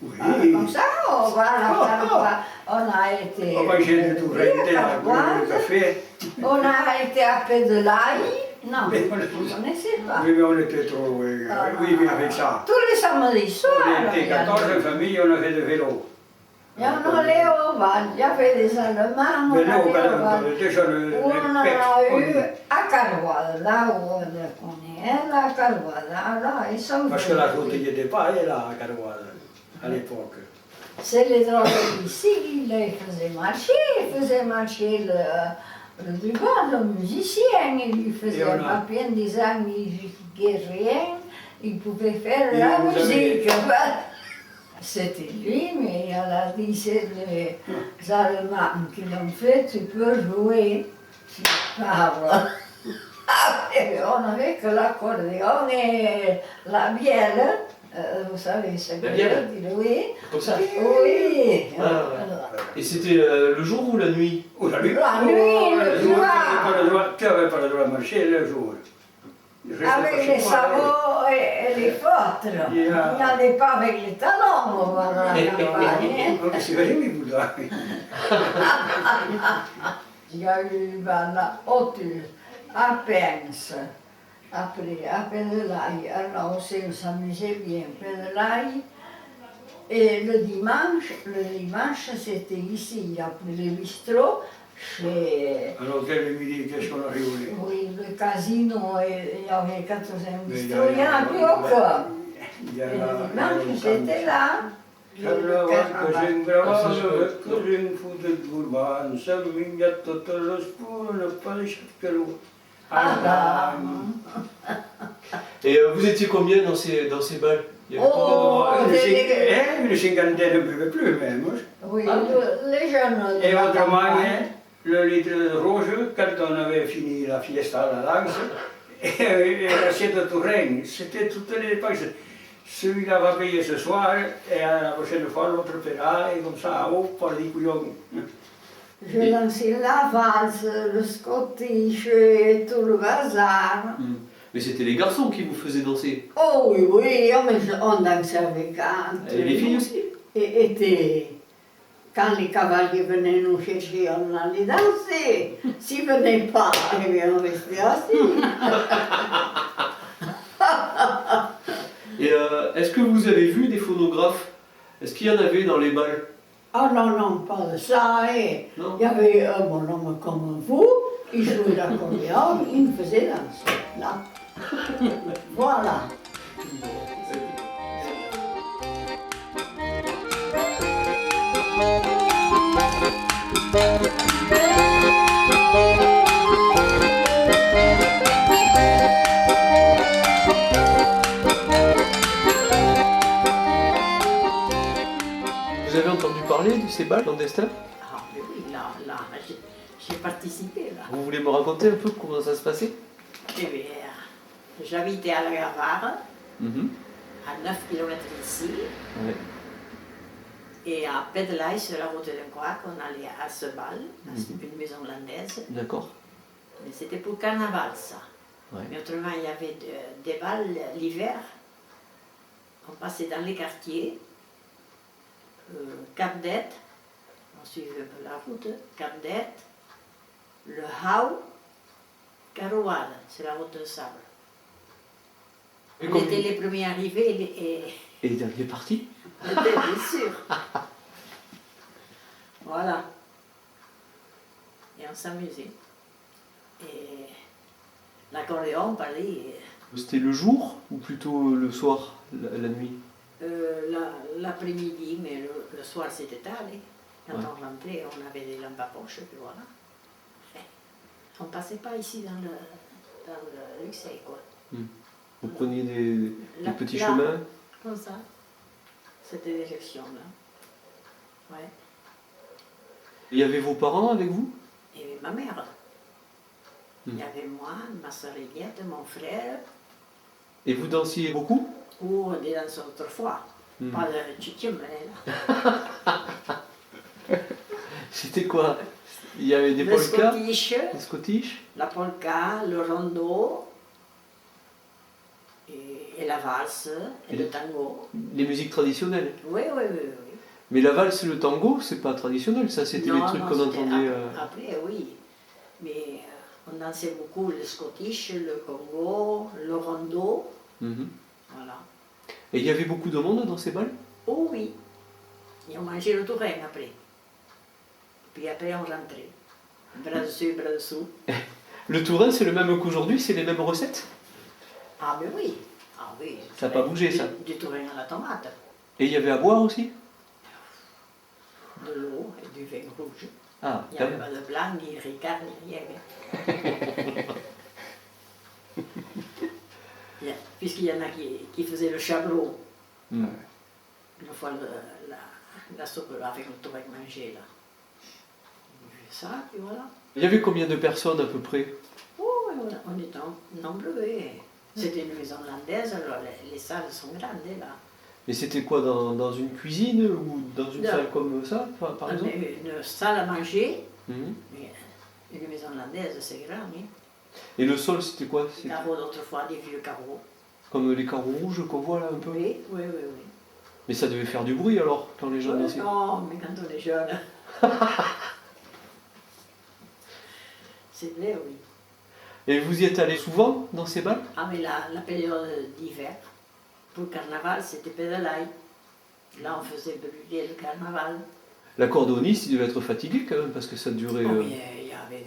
Oui. Comme ça, on a été On mangeait du tout renté, le café. on a été à Pédelaï. Non, Mais vous ne connaissez pas. Oui, mais on était trop, oui, mais avec ça. Tous les samedis soirs. On était 14 familles, on avait de vélo. Et on allait au bal, il y avait des Allemands, on Mais allait non, au bal. déjà On en a eu à Caroual, là où on connaît, là à Caroual, là, ils sont Parce que la route n'était pas là à Caroual, à l'époque. C'est les drogues ici qui les faisaient marcher le ruban, le musicien, il lui faisait un papier en disant qu'il n'expliquait rien, il pouvait faire la musique. C'était lui, mais il a dit c'est les Allemands qui l'ont fait, tu peux jouer, tu parles. On n'avait que l'accordéon et la bielle. Vous savez ce que je veux dire, oui. Comme ça? Oui. Et c'était le jour ou la nuit? La nuit, le soir. Tu n'avais pas le droit de marcher le jour. Avec les sabots et les feutres. Il n'y allait pas avec les talons, on va dans la campagne. Il y a eu la haute à Pence. Après, à Pédelaï, alors on s'amusait bien, Pédelaï. Et le dimanche c'était ici, après le bistrot, chez... À l'hôtel de midi, qu'est-ce qu'on a rigolé? Oui, le casino, il y avait 14 bistrots, il n'y en a plus aucun. Et le dimanche j'étais là. Et vous étiez combien dans ces bals? Il y avait pas mal de monde. Une cinquantaine, un peu plus même. Oui, les jeunes. Et autrement, le litre de rouge, quand on avait fini la fiesta à la Lance, et l'assiette de Touraine, c'était toutes les dépenses. Celui-là va payer ce soir, et la prochaine fois l'autre paiera, et comme ça, hop, par les couillons. Je dansais la valse, le scottish et tout le bazar. Mais c'était les garçons qui vous faisaient danser. Oh oui, oui, oh, mais on dansait avec quand. Et les filles aussi. Quand les cavaliers venaient nous chercher, on allait danser. S'ils ne venaient pas, eh bien, on restait assis. Et est-ce que vous avez vu des phonographes? Est-ce qu'il y en avait dans les balles? Ah non, non, pas de ça. Non. Il y avait un bonhomme comme vous, il jouait l'accordéon, il me faisait danser. Là. Voilà. Vous avez entendu parler de ces balles clandestins? Ah mais oui, là, j'ai participé là. Vous voulez me raconter un peu comment ça se passait? Eh bien, j'habitais à la Gavard, Mhm. à 9 km d'ici. Ouais. Et à Pédelaï, sur la route de Croix, on allait à ce bal, c'est une maison hollandaise. D'accord. Mais c'était pour le carnaval, ça. Ouais. Mais autrement, il y avait des balles l'hiver. On passait dans les quartiers. Cap d'Ette, on suivait un peu la route, Cap d'Ette, le Hau, Carouade, c'est la route de sable. Et On comme- était les premiers arrivés et Et les derniers partis? on était bien sûr. Voilà. Et on s'amusait. Et l'accordéon parlait. C'était le jour ou plutôt le soir, la nuit? L'après-midi, mais le soir c'était tard. Quand Ouais. on rentrait, on avait des lampes à poche, puis voilà. On ne passait pas ici dans le Luxeuil, quoi. Vous preniez des Là- petits là. chemins? Comme ça. C'était des élections, là. Ouais. Il y avait vos parents avec vous? Et ma mère. Il y avait moi, ma soeur Eliette, mon frère, Et vous dansiez beaucoup? ou des danseurs autrefois. Hmm. Pas de tchitchim, là. C'était quoi? Il y avait des Le polkas? scottish, Des scottish? la polka, le rondo, et la valse, et le tango. Les musiques traditionnelles? Oui, oui, oui, oui. Mais la valse et le tango, c'est pas traditionnel, ça c'était les Non, trucs non, qu'on c'était entendait. Après, oui. Mais on dansait beaucoup le scottish, le congo, le rondo. Mhm. Voilà. Et il y avait beaucoup de monde dans ces balles? Oh oui. Et on mangeait le tourin après. Puis après on rentrait. Bras dessus, bras dessous. Le tourin, c'est le même qu'aujourd'hui, c'est les mêmes recettes? Ah mais oui. Ah oui. Ça n'a pas bougé, ça. Du tourin à la tomate. Et il y avait à boire aussi? De l'eau et du vin rouge. Ah, Il n'y quand avait même. pas de blanc, ni ricard, ni rien. Puisqu'il y en a qui faisaient le chablot. Hmm. Une fois la soupe avec le tourin mangé là. Ça, puis voilà. Il y avait combien de personnes à peu près? Oh, voilà, on était nombreux. C'était une maison hollandaise, alors les salles sont grandes là. Mais c'était quoi, dans une cuisine ou dans une Non. salle comme ça, par On exemple? avait une salle à manger, Mhm. mais une maison hollandaise c'est grand. Hein. Et le sol, c'était quoi? Des carreaux d'autrefois, des vieux carreaux. Comme les carreaux rouges qu'on voit là un peu? Oui, oui, oui, oui. Mais ça devait faire du bruit alors, quand les gens dansaient? Non, mais quand on est jeune. C'est vrai, oui. Et vous y êtes allé souvent dans ces balles? Ah, mais la période d'hiver, pour le carnaval, c'était Pédalaï. Là, on faisait brûler le carnaval. L'accordéoniste, il devait être fatigué quand même, parce que ça durait... Oh, mais il y avait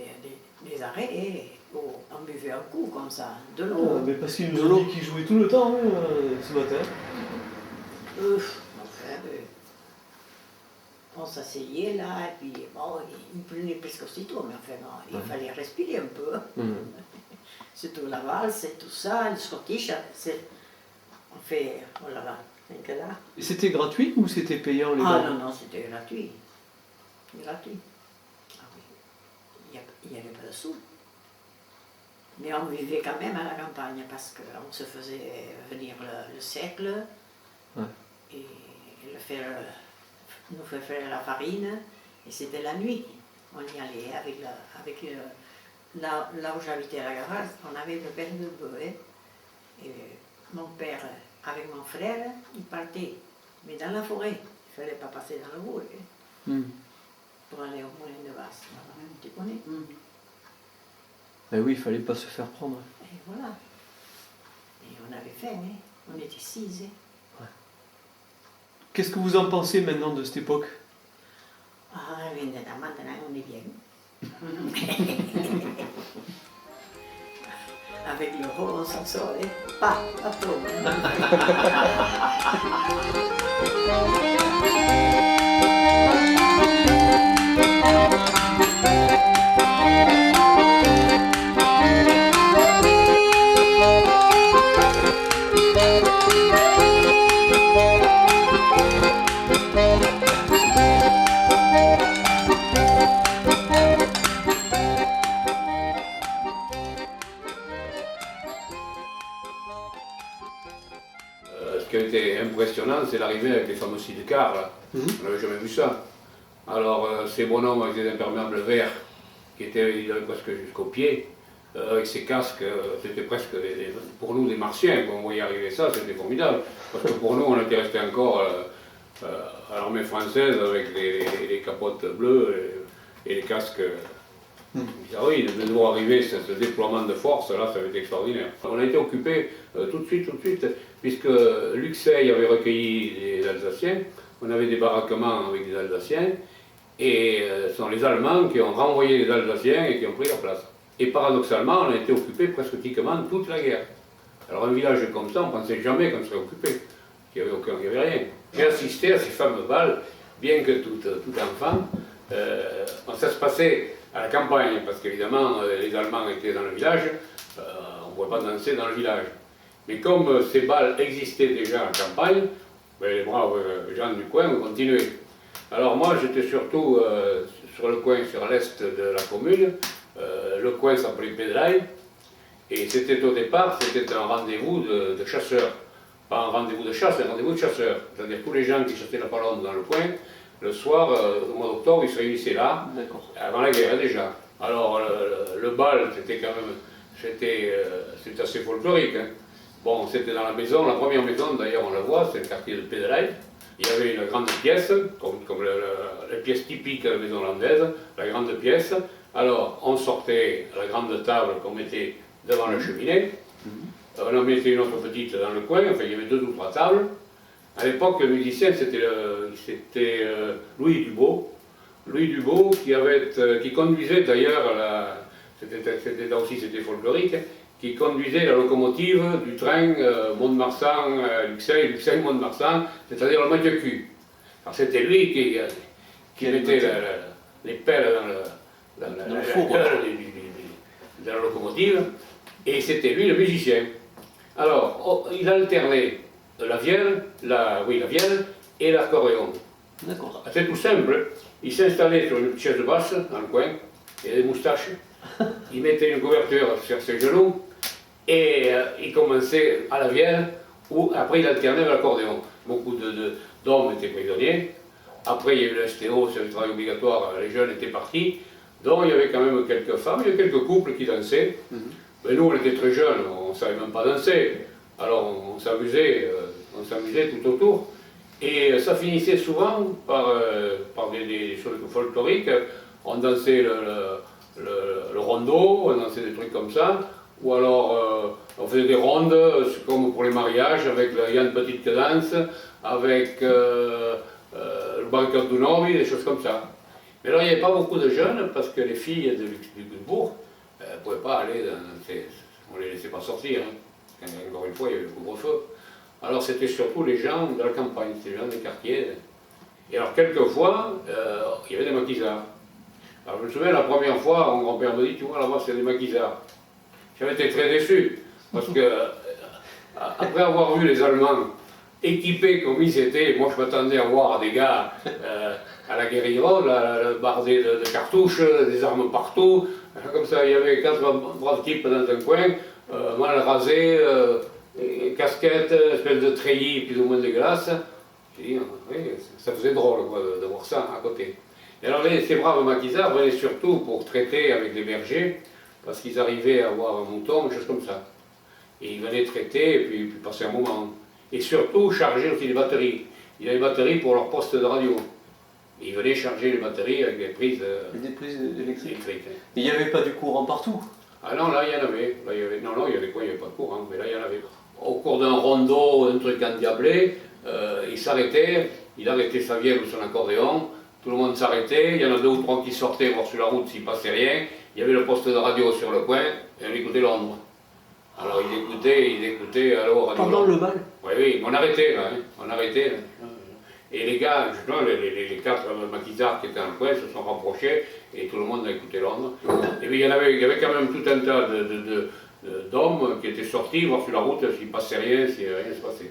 des arrêts, et on buvait un coup comme ça, de l'eau. Ah, mais parce qu'ils nous ont dit qu'ils jouaient tout le temps hein, ce matin. Enfin, on s'asseyait là, et puis bon, il prenait presque aussitôt, mais enfin, bon, il fallait respirer un peu. Mhm. Surtout la valse et tout ça, le scottish, on fait, oh là là, Donc là. Et c'était gratuit ou c'était payant les Ah balles? non, non, c'était gratuit. Gratuit. Ah oui. Il n'y avait pas de sous. Mais on vivait quand même à la campagne parce qu'on se faisait venir le seigle Ouais. et nous fait faire la farine et c'était la nuit. On y allait là où j'habitais à la garage, on avait le père de bœuf. Et mon père, avec mon frère, il partait, mais dans la forêt. Il ne fallait pas passer dans le bourg pour aller au moulin de Basse. Voilà, tu connais. Ben oui, il fallait pas se faire prendre. Et voilà. Et on avait faim, hein. On était 6. Hein. Qu'est-ce que vous en pensez maintenant de cette époque? Ah, maintenant on est bien. Avec l'euro, on s'en sort, hein. Pas trop. Ce qui a été impressionnant, c'est l'arrivée avec les fameux sidecars, là. On n'avait jamais vu ça. Alors, ces bonhommes avec des imperméables verts, qui étaient, ils avaient presque jusqu'aux pieds, avec ces casques, c'était presque pour nous des martiens. Quand on voyait arriver ça, c'était formidable. Parce que pour nous, on était restés encore à l'armée française avec les capotes bleues et les casques. Ah oui, de nous arriver ce déploiement de force, là, ça avait été extraordinaire. On a été occupés tout de suite, puisque Luxeuil avait recueilli les Alsaciens, on avait des baraquements avec des Alsaciens, et ce sont les Allemands qui ont renvoyé les Alsaciens et qui ont pris leur place. Et paradoxalement, on a été occupés pratiquement toute la guerre. Alors un village comme ça, on ne pensait jamais qu'on serait occupé, qu'il n'y avait rien. J'ai assisté à ces fameux balles, bien que tout enfant, ça se passait à la campagne, parce qu'évidemment les Allemands étaient dans le village, on ne pouvait pas danser dans le village. Mais comme ces balles existaient déjà à la campagne, ben, les braves gens du coin ont continué. Alors moi j'étais surtout sur le coin, sur l'est de la commune, le coin s'appelait Pédelaille, et c'était au départ, c'était un rendez-vous de chasseurs. Pas un rendez-vous de chasse, un rendez-vous de chasseurs. C'est-à-dire tous les gens qui chassaient la palombe dans le coin, le soir, au mois d'octobre, ils se réunissaient là, avant la guerre déjà. Alors le bal, c'était quand même, c'était assez folklorique. Hein. Bon, c'était dans la maison, la première maison d'ailleurs on la voit, c'est le quartier de Pédelaille. Il y avait une grande pièce, comme les pièces typiques de la maison hollandaise, la grande pièce. Alors on sortait à la grande table qu'on mettait devant la cheminée. On en mettait une autre petite dans le coin, enfin il y avait 2 ou 3 tables. À l'époque, le musicien, c'était Louis Dubois. Louis Dubois qui conduisait d'ailleurs, c'était folklorique, qui conduisait la locomotive du train Mont-de-Marsan, Luxeuil, Mont-de-Marsan, c'est-à-dire le Mathieu-Cul. Alors c'était lui qui mettait les pelles dans la gueule de la locomotive, et c'était lui le musicien. Alors, il alternait la vielle et l'accordéon. D'accord. C'est tout simple. Il s'installait sur une petite chaise basse dans le coin, il avait des moustaches, il mettait une couverture sur ses genoux et il commençait à la vielle ou après il alternait avec l'accordéon. Beaucoup d'hommes étaient prisonniers. Après il y a eu le STO, c'est le travail obligatoire, les jeunes étaient partis. Donc il y avait quand même quelques femmes, il y avait quelques couples qui dansaient. Mais nous on était très jeunes, on ne savait même pas danser. Alors on s'amusait tout autour. Et ça finissait souvent par des choses folkloriques. On dansait le rondeau, on dansait des trucs comme ça. Ou alors on faisait des rondes, comme pour les mariages, avec il y a une petite danse, avec le banquet du Novi, des choses comme ça. Mais alors il n'y avait pas beaucoup de jeunes, parce que les filles du bourg ne pouvaient pas aller on ne les laissait pas sortir. Hein. Encore une fois, il y avait le couvre-feu. Alors c'était surtout les gens de la campagne, c'était les gens des quartiers. Et alors quelquefois, il y avait des maquisards. Alors je me souviens la première fois, mon grand-père me dit, tu vois là-bas c'est des maquisards. J'avais été très déçu, parce que après avoir vu les Allemands équipés comme ils étaient. Moi, je m'attendais à voir des gars à la guérilla, bardés de cartouches, des armes partout. Comme ça, il y avait 4 braves types dans un coin, mal rasés, casquettes, espèce de treillis plus ou moins dégueulasse. J'ai dit, oui, ça faisait drôle quoi, de voir ça à côté. Et alors, ces braves maquisards venaient surtout pour traiter avec les bergers, parce qu'ils arrivaient à avoir un mouton, des choses comme ça. Et ils venaient traiter et puis passer un moment. Et surtout charger aussi les batteries. Il y avait des batteries pour leur poste de radio. Et ils venaient charger les batteries avec des prises électriques. Il n'y avait pas du courant partout. Ah non, là il y en avait. Là, il y avait non, il y avait quoi? Il n'y avait pas de courant, mais là il y en avait. Au cours d'un rondeau, un truc endiablé, il s'arrêtait, il arrêtait sa vieille ou son accordéon, tout le monde s'arrêtait, il y en a 2 ou 3 qui sortaient voir sur la route s'il passait rien, il y avait le poste de radio sur le coin, et on écoutait Londres. Alors ils écoutaient, alors radio. Pendant le bal? Oui, on arrêtait là, hein. On arrêtait là. Et les gars, justement, les 4 maquisards qui étaient dans le coin se sont rapprochés et tout le monde a écouté Londres. Et puis il y avait quand même tout un tas d'hommes qui étaient sortis voir sur la route s'il ne passait rien, si rien ne se passait.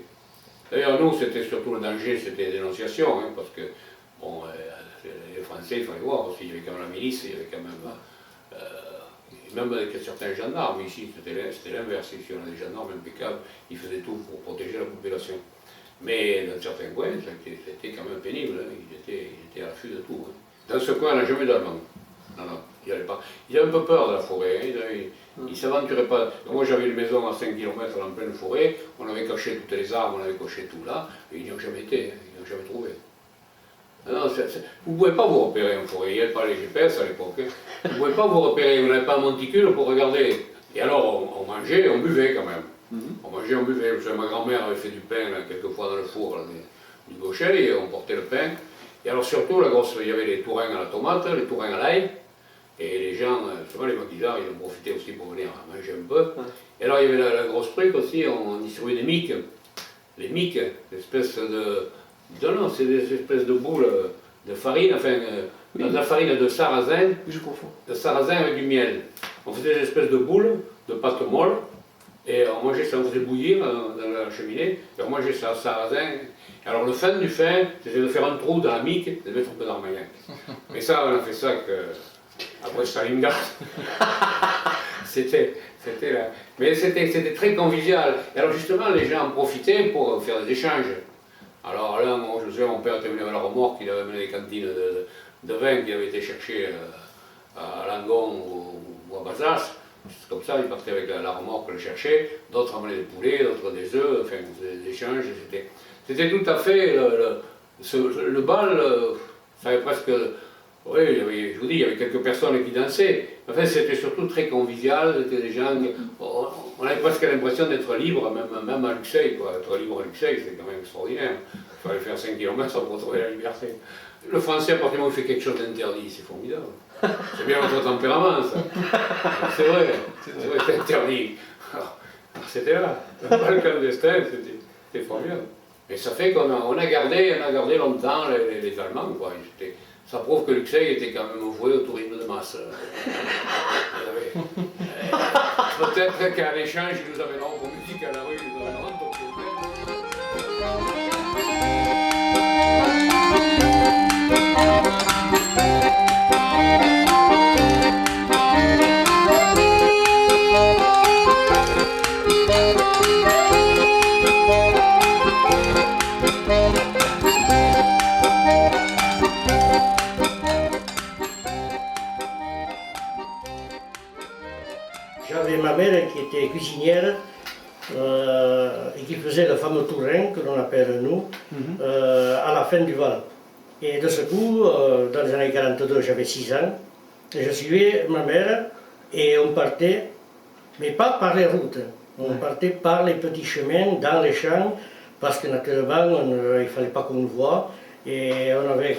D'ailleurs, nous, c'était surtout le danger, c'était la dénonciation, hein, parce que, bon, les Français, il fallait voir aussi, il y avait quand même la milice, il y avait quand même avec certains gendarmes. Ici, c'était l'inverse, ici on a des gendarmes impeccables, ils faisaient tout pour protéger la population. Mais dans certains coins, c'était quand même pénible, hein. Ils étaient à l'affût de tout. Hein. Dans ce coin, on n'a jamais d'Allemands. Non, ils n'avaient pas. Ils avaient un peu peur de la forêt, hein. Ils ne s'aventuraient pas. Donc moi j'avais une maison à 5 km en pleine forêt, on avait caché toutes les armes, on avait caché tout là, et ils n'y ont jamais été, hein. Ils n'y ont jamais trouvé. Non, vous ne pouvez pas vous repérer en forêt, il n'y avait pas les GPS à l'époque. Hein. Vous ne pouvez pas vous repérer, vous n'avez pas un monticule pour regarder. Et alors on mangeait, on buvait quand même. On mangeait, on buvait. Ma grand-mère avait fait du pain là, quelquefois dans le four là, du gaucher, et on portait le pain. Et alors surtout, il y avait les tourains à la tomate, les tourains à l'ail, et les gens, souvent les maquisards, ils en profitaient aussi pour venir manger un peu. Et alors il y avait la grosse truc aussi, on distribuait des miques. Les miques, l'espèce non, c'est des espèces de boules de farine, enfin, de la farine de sarrasin, de sarrasin avec du miel. On faisait des espèces de boules de pâte molle, et on mangeait ça, on faisait bouillir dans la cheminée, et on mangeait ça, sarrasin. Alors le fin du fin, c'était de faire un trou dans la mique et de mettre un peu d'armagnac. Mais ça, on a fait ça après Stalingrad. C'était là. Mais c'était très convivial. Et alors justement, les gens en profitaient pour faire des échanges. Alors là, moi, je sais, mon père était venu avec la remorque, il avait amené des cantines de vin qu'il avait été chercher à Langon ou à Bazas. Comme ça, il partait avec la remorque le chercher, d'autres amenaient des poulets, d'autres des œufs, enfin, des échanges. C'était tout à fait, le bal, ça avait presque, oui, je vous dis, il y avait quelques personnes qui dansaient. Enfin, c'était surtout très convivial, c'était des gens, on avait presque l'impression d'être libre, même à Luxeuil, quoi. Être libre à Luxeuil, c'est quand même extraordinaire. Il fallait faire 5 km pour retrouver la liberté. Le français, à partir du moment où il fait quelque chose d'interdit, c'est formidable. C'est bien notre tempérament, ça. C'est vrai, c'est interdit. Alors, c'était là. Le bal clandestin, c'était formidable. Et ça fait qu'on a gardé longtemps les Allemands, quoi. Ça prouve que Luxeuil était quand même voué au tourisme de masse. Peut-être qu'à l'échange, ils nous amèneront pour musique à la rue, ils nous amèneront pour J'avais ma mère qui était cuisinière et qui faisait le fameux tourin que l'on appelle nous à la fin du Val. Et de ce coup, dans les années 42, j'avais 6 ans, et je suivais ma mère et on partait, mais pas par les routes, on partait par les petits chemins dans les champs, parce que naturellement, il ne fallait pas qu'on le voie, et on avait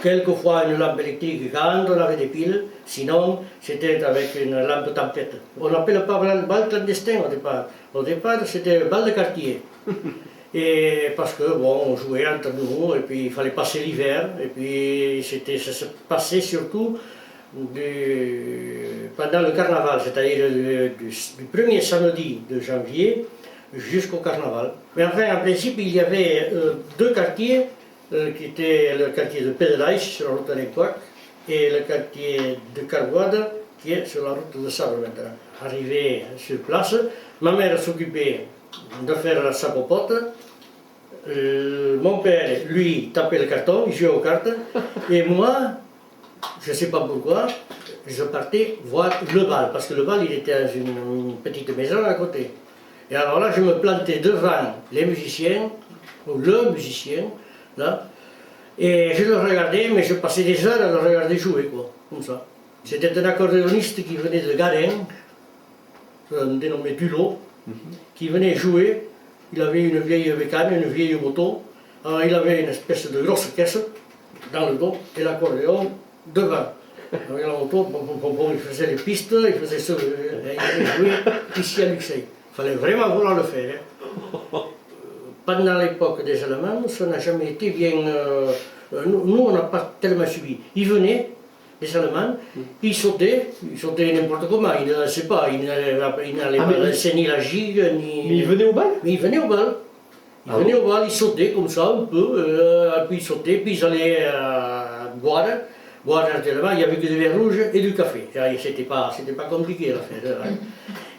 quelquefois une lampe électrique quand on avait des piles, sinon c'était avec une lampe tempête. On n'appelait pas bal clandestin au départ. Au départ, c'était bal de quartier. Et parce que bon, on jouait entre nous, et puis il fallait passer l'hiver, et puis ça se passait surtout pendant le carnaval, c'est-à-dire du premier samedi de janvier jusqu'au carnaval. Mais enfin, en principe, il y avait deux quartiers, qui étaient le quartier de Pedelaïs, sur la route de l'Étoile, et le quartier de Carguada, qui est sur la route de Sable maintenant. Arrivé sur place, ma mère s'occupait de faire sa popote. Mon père, lui, tapait le carton, il jouait aux cartes, et moi, je ne sais pas pourquoi, je partais voir le bal, parce que le bal, il était dans une petite maison à côté. Et alors là, je me plantais devant les musiciens, ou le musicien, là, et je le regardais, mais je passais des heures à le regarder jouer, quoi, comme ça. C'était un accordéoniste qui venait de Garin, dénommé Dulot, qui venait jouer. Il avait une vieille bécane, une vieille moto. Alors il avait une espèce de grosse caisse dans le dos et l'accordéon devant. Alors la moto, il faisait les pistes, il faisait ça, il jouait ici à Luxeuil. Il fallait vraiment vouloir le faire. Hein. Pendant l'époque des Allemands, ça n'a jamais été bien. Nous, on n'a pas tellement subi. Ils venaient, les Allemands, ils sautaient n'importe comment, ils ne dansaient pas, ils n'allaient pas danser ni la gigue, ni. Mais ils venaient au bal? Mais ils venaient au bal. Ils sautaient comme ça un peu, puis ils sautaient, puis ils allaient boire naturellement, il n'y avait que du vin rouge et du café. C'était pas compliqué l'affaire.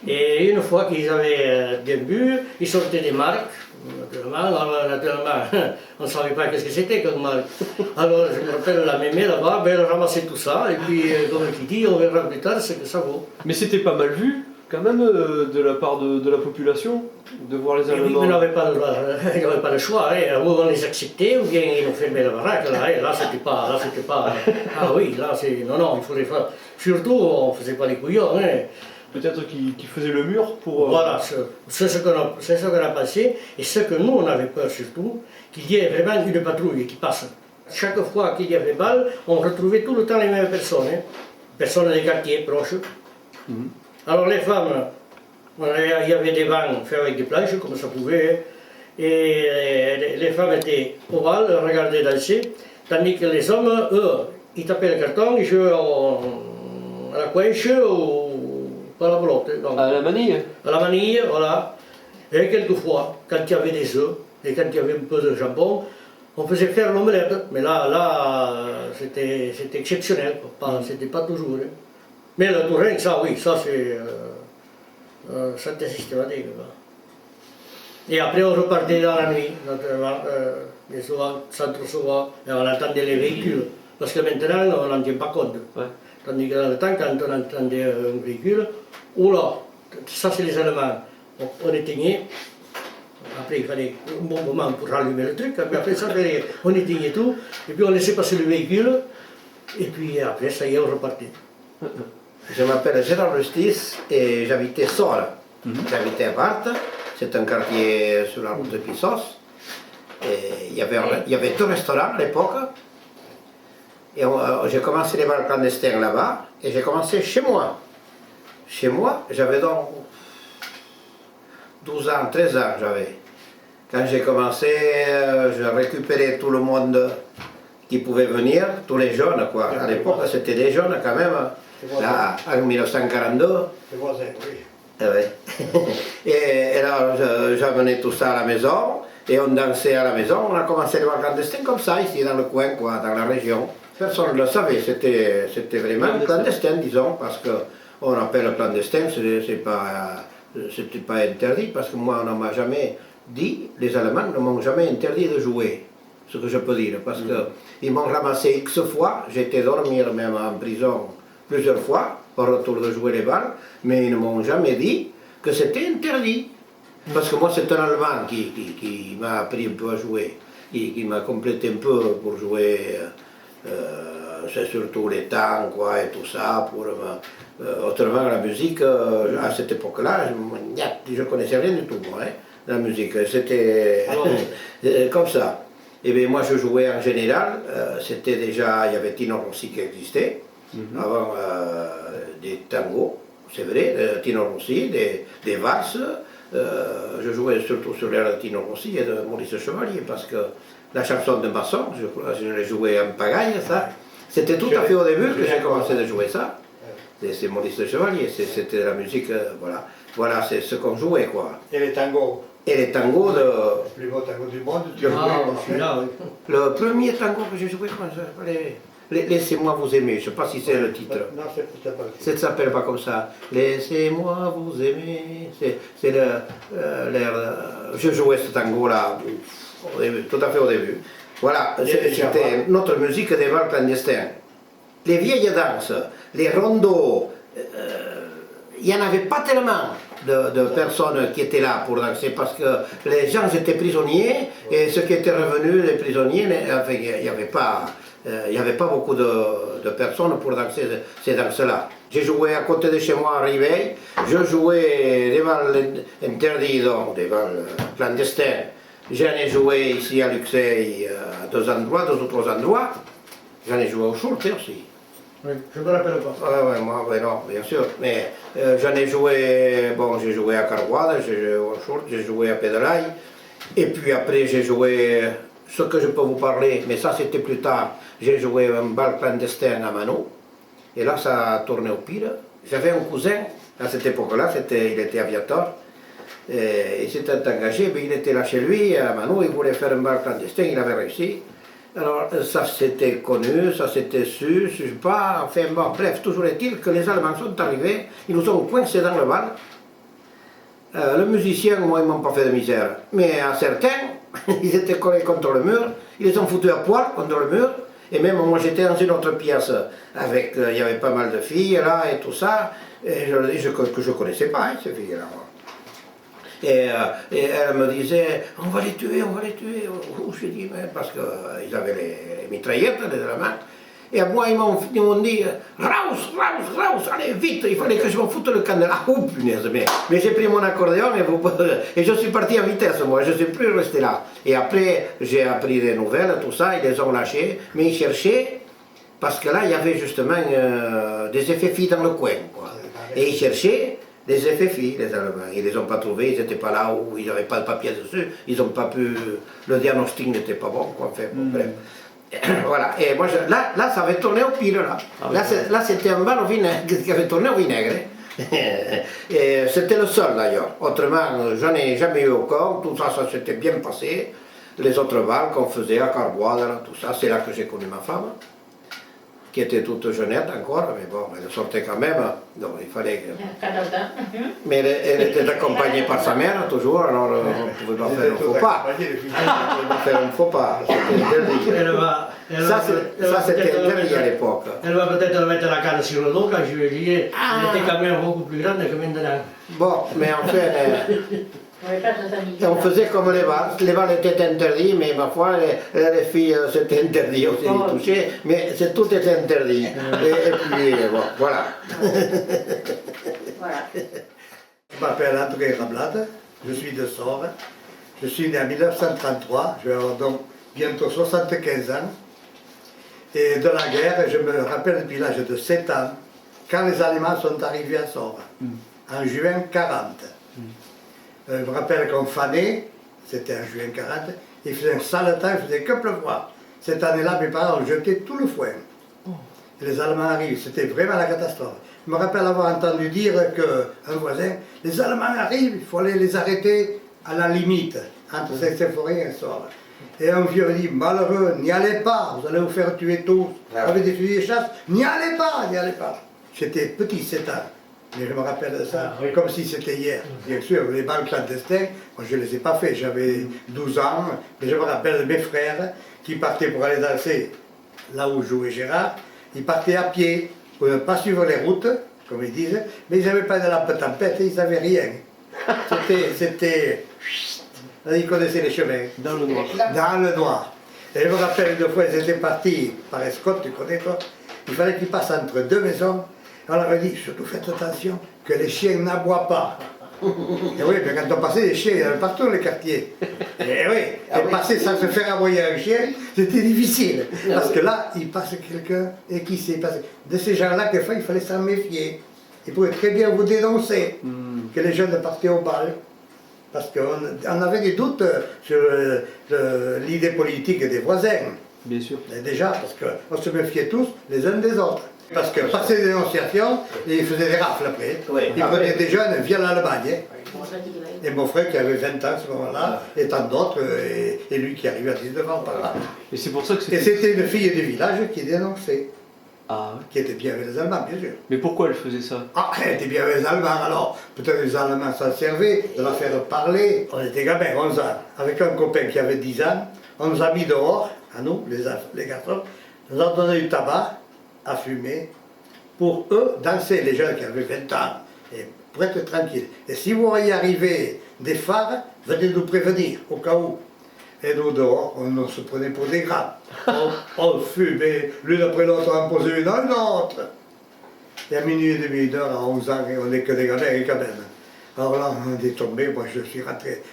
Et une fois qu'ils avaient bien bu, ils sortaient des marques. Naturellement, on ne savait pas ce que c'était comme marque. Alors je me rappelle la mémé là-bas, elle ramassait tout ça, et puis comme qui dit, on verra plus tard ce que ça vaut. Mais c'était pas mal vu, quand même, de la part de la population, de voir les Allemands. Oui, mais on n'avait pas le choix, hein. Ou on les acceptait, ou bien ils nous fermaient la baraque. Là, c'était pas. Ah oui, là, c'est. Non, il fallait faire. Surtout, on ne faisait pas les couillons. Hein. Peut-être qu'ils faisaient le mur pour... Voilà, c'est ce qu'on a passé, et ce que nous, on avait peur surtout, qu'il y ait vraiment une patrouille qui passe. Chaque fois qu'il y avait bal, on retrouvait tout le temps les mêmes personnes, hein. Personnes des quartiers proches. Alors les femmes, il y avait des bancs faits avec des planches, comme ça pouvait, hein. Et les femmes étaient au bal, regardaient danser, tandis que les hommes, eux, ils tapaient le carton, ils jouaient à la couenche ou à la belote. À la manille? À la manille, voilà. Et quelquefois, quand il y avait des œufs, et quand il y avait un peu de jambon, on faisait faire l'omelette. Mais là c'était exceptionnel, c'était pas toujours. Hein. Mais le tourin, ça oui, ça c'était systématique. Et après on repartait dans la nuit, naturellement, et souvent, sans trop souvent, et on attendait les véhicules. Parce que maintenant, on n'en tient pas compte. Ouais. Tandis que dans le temps, quand on entendait un véhicule, oula, ça c'est les Allemands, on éteignait. Après il fallait un bon moment pour rallumer le truc, mais après ça, on éteignait tout, et puis on laissait passer le véhicule, et puis après ça y est, on repartait. Je m'appelle Gérard Justice et j'habitais Sora. J'habitais à Barthes, c'est un quartier sur la route de Pissos. Il y avait deux restaurants à l'époque. Et j'ai commencé les bals clandestins là-bas, et j'ai commencé chez moi. Chez moi, j'avais donc 12 ans, 13 ans j'avais. Quand j'ai commencé, je récupérais tout le monde qui pouvait venir, tous les jeunes quoi. À l'époque, c'était des jeunes quand même, là, en 1942. Les voisins, oui. Et alors, j'amenais tout ça à la maison, et on dansait à la maison. On a commencé les bals clandestins comme ça, ici dans le coin, quoi, dans la région. Personne ne le savait, c'était vraiment clandestin, disons, parce qu'on appelle clandestin, c'était pas interdit, parce que moi, on ne m'a jamais dit, les Allemands ne m'ont jamais interdit de jouer, ce que je peux dire, parce qu'ils m'ont ramassé X fois, j'étais dormir même en prison plusieurs fois, au retour de jouer les balles, mais ils ne m'ont jamais dit que c'était interdit. Parce que moi, c'est un Allemand qui m'a appris un peu à jouer, qui m'a complété un peu pour jouer. C'est surtout les temps quoi, et tout ça. Autrement, la musique, à cette époque-là, je ne connaissais rien du tout, moi, hein, la musique. C'était comme ça. Et bien moi, je jouais en général. C'était déjà, il y avait Tino Rossi qui existait, avant des tangos, c'est vrai, Tino Rossi, des valses. Je jouais surtout sur l'air de Tino Rossi et de Maurice Chevalier, parce que la chanson de Masson, je l'ai joué en pagaille, ça. C'était tout à fait au début que j'ai commencé à jouer ça. C'est Maurice Chevalier, c'était la musique, voilà. Voilà, c'est ce qu'on jouait, quoi. Et les tangos? Et les tangos de... Le plus beau tango du monde, tu as celui-là, oui. Le premier tango que j'ai joué, comment ça s'appelait? Laissez-moi vous aimer, je ne sais pas si c'est le titre. Non, c'est pas le titre. Ça ne s'appelle pas comme ça. Laissez-moi vous aimer. C'est l'air. Je jouais ce tango-là, tout à fait au début. Voilà, c'était notre musique des bals clandestins. Les vieilles danses, les rondeaux, il n'y en avait pas tellement de personnes qui étaient là pour danser parce que les gens étaient prisonniers et ceux qui étaient revenus, les prisonniers, enfin, il n'y avait pas beaucoup de personnes pour danser ces danses-là. J'ai joué à côté de chez moi à Riveil, je jouais des bals interdits, donc des bals clandestins. J'en ai joué ici à Luxeuil à deux ou trois endroits. J'en ai joué au Schultz aussi. Oui, je ne me rappelle pas. Ouais, moi, non, bien sûr. Mais j'en ai joué, bon, j'ai joué à Carguade, j'ai joué au Schultz, j'ai joué à Pédalaï. Et puis après, j'ai joué, ce que je peux vous parler, mais ça c'était plus tard, j'ai joué un bal clandestin à Mano. Et là, ça a tourné au pire. J'avais un cousin, à cette époque-là, il était aviateur. Et il s'était engagé, mais il était là chez lui, à Mano, il voulait faire un bal clandestin, il avait réussi. Alors ça s'était connu, ça s'était su, je sais pas, enfin bon, bref, toujours est-il que les Allemands sont arrivés, ils nous ont coincés dans le bal. Le musicien, moi, ils m'ont pas fait de misère, mais à certains, ils étaient collés contre le mur, ils les ont foutus à poil contre le mur, et même moi j'étais dans une autre pièce, avec, il y avait pas mal de filles là et tout ça, que je connaissais pas, hein, ces filles-là. Et elle me disait, on va les tuer. Je dis, mais parce qu'ils avaient les mitraillettes, les Allemands. Et à moi, ils m'ont dit, raus, allez, vite, il fallait que je me foute le camp de la oh punaise. Mais j'ai pris mon accordéon et je suis parti à vitesse, moi, je ne suis plus resté là. Et après, j'ai appris des nouvelles, tout ça, ils les ont lâchés, mais ils cherchaient, parce que là, il y avait justement des effets filles dans le coin, quoi. Et ils cherchaient des effets filles, les Allemands. Ils ne les ont pas trouvés, ils n'étaient pas là où ils n'avaient pas de papier dessus, ils n'ont pas pu, le diagnostic n'était pas bon, quoi, enfin, bon, bref. Voilà, et moi, là, ça avait tourné au pire, là. Là, c'était un bal au vinaigre, qui avait tourné au vinaigre. Et c'était le seul, d'ailleurs. Autrement, j'en ai jamais eu au corps, tout ça, ça s'était bien passé. Les autres bals qu'on faisait à Carbois, tout ça, c'est là que j'ai connu ma femme, qui était toute jeunette encore, mais bon, elle sortait quand même, donc il fallait que... Mais elle était accompagnée par sa mère, toujours, alors on ne pouvait pas faire un faux pas. On ne pouvait pas faire un faux pas, c'était interdit. Ça, c'était interdit à l'époque. Elle va peut-être mettre la canne sur le dos quand je lui ai dit, elle était quand même beaucoup plus grande que maintenant. Bon, mais en fait... on faisait comme les balles étaient interdits, mais ma foi, les filles, c'était interdit aussi de toucher, mais tout était interdit. Et puis, bon, voilà. Je m'appelle André Rablade, je suis de Sort, je suis né en 1933, je vais avoir donc bientôt 75 ans. Et de la guerre, je me rappelle depuis l'âge de 7 ans, quand les Allemands sont arrivés à Sort, en juin 40. Je me rappelle qu'on fanait, c'était en juin 40, il faisait un sale temps, il faisait que pleuvoir. Cette année-là, mes parents ont jeté tout le foin. Et les Allemands arrivent, c'était vraiment la catastrophe. Je me rappelle avoir entendu dire qu'un voisin, les Allemands arrivent, il faut aller les arrêter à la limite, entre Saint-Symphorien et Sort. Et un vieux dit, malheureux, n'y allez pas, vous allez vous faire tuer tous. Avec des fusils de chasse, n'y allez pas. J'étais petit, 7 ans. Mais je me rappelle de ça, comme si c'était hier. Bien sûr, les balles clandestins, moi je ne les ai pas fait, j'avais 12 ans, mais je me rappelle de mes frères qui partaient pour aller danser là où jouait Gérard, ils partaient à pied pour ne pas suivre les routes, comme ils disent, mais ils n'avaient pas de lampe tempête, ils n'avaient rien. C'était... Ils connaissaient les chemins. Dans le noir. Dans le noir. Et je me rappelle une fois, ils étaient partis par Escotte, tu connais toi, il fallait qu'ils passent entre deux maisons. On leur a dit, surtout faites attention, que les chiens n'aboient pas. Et oui, mais quand on passait, les chiens, il y en avait partout dans les quartiers. Et oui, et passer sans se faire aboyer un chien, c'était difficile. Parce que là, il passe quelqu'un, et qui s'est passé. De ces gens-là, quelquefois, il fallait s'en méfier. Ils pouvaient très bien vous dénoncer que les jeunes partaient au bal. Parce qu'on avait des doutes sur l'idée politique des voisins. Bien sûr. Et déjà, parce qu'on se méfiait tous les uns des autres. Parce que passer des dénonciations, il faisait des rafles après. Il prenait des jeunes via l'Allemagne. Et mon frère qui avait 20 ans à ce moment-là, et tant d'autres, et lui qui arrivait à 19 ans par là. Et c'est pour ça que Et c'était une fille du village qui dénonçait. Ah, oui. Qui était bien avec les Allemands, bien sûr. Mais pourquoi elle faisait ça? Ah, elle était bien avec les Allemands, alors peut-être les Allemands s'en servaient de la faire parler. On était gamins, 11 ans, avec un copain qui avait 10 ans, on nous a mis dehors, à nous, les garçons, nous a donné du tabac à fumer pour eux danser, les jeunes qui avaient 20 ans, et pour être tranquilles. Et si vous voyez arriver des phares, venez nous prévenir, au cas où. Et nous dehors, on se prenait pour des grands. On fumait, l'une après l'autre, on en posait une autre. Et à minuit et demi, une heure, à 11 ans, on n'est que des gamins quand même. Alors là, on est tombé, moi je suis rentré,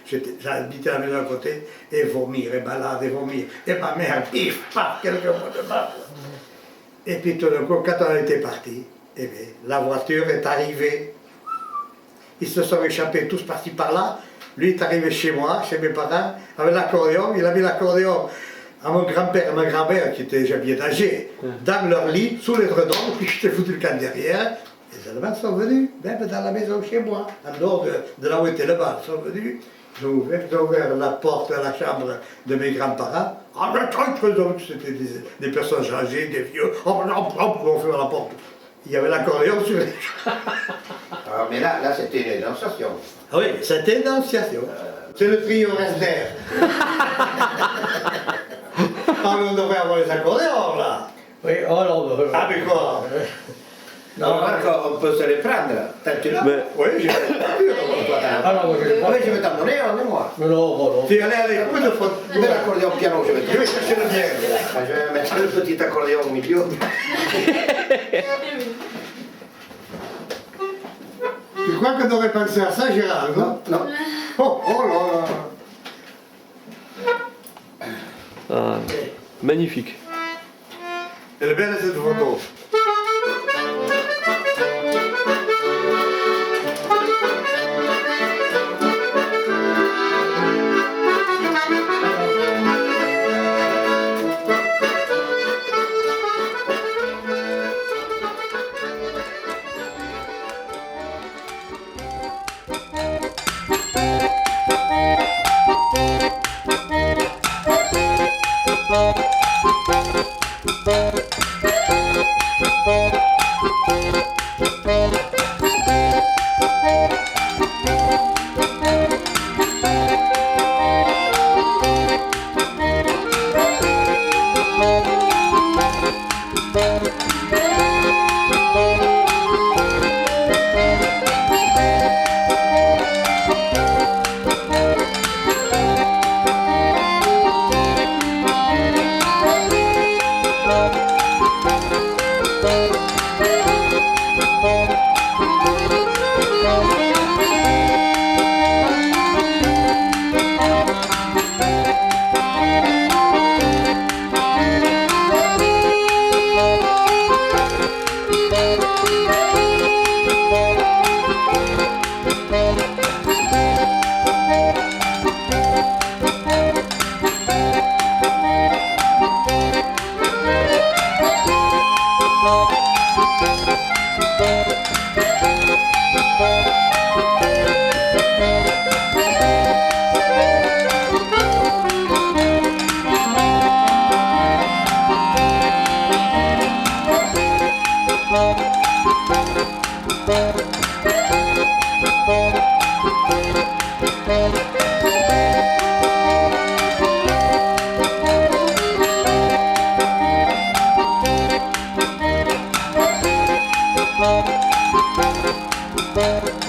j'habitais la maison à côté, et vomir, et malade, et vomir. Et ma mère, pif, paf, quelques mots de bas. Et puis tout d'un coup, quand on était parti, eh bien, la voiture est arrivée. Ils se sont échappés tous partis par là. Lui est arrivé chez moi, chez mes parents, avec l'accordéon. Il a mis l'accordéon à mon grand-père et ma grand-mère, qui étaient déjà bien âgés, dans leur lit, sous les redons, puis je t'ai foutu le camp derrière. Les Allemands sont venus, même dans la maison chez moi, en dehors de là où était le bal, ils sont venus. Ils ont ouvert la porte à la chambre de mes grands-parents. Ah, mais c'était des personnes âgées, des vieux. On fait la porte. Il y avait l'accordéon sur les... Alors, mais là c'était une dénonciation. Ah oui, c'était une dénonciation. C'est le trio Resner. Ah, mais on devrait avoir les accordéons, là. Oui, alors... Ah, mais quoi? Non, on peut se les prendre. Oui, j'ai je vais t'en donner un, moi. Non, non. Tu es allé avec peu de fautes. Je mets l'accordéon au piano, je vais chercher le bien. Je vais mettre le petit accordéon au milieu. Tu crois qu'on aurait pensé à ça, Gérard, non? Non. Oh là là. Ah, magnifique. Elle est belle cette photo. Thank you.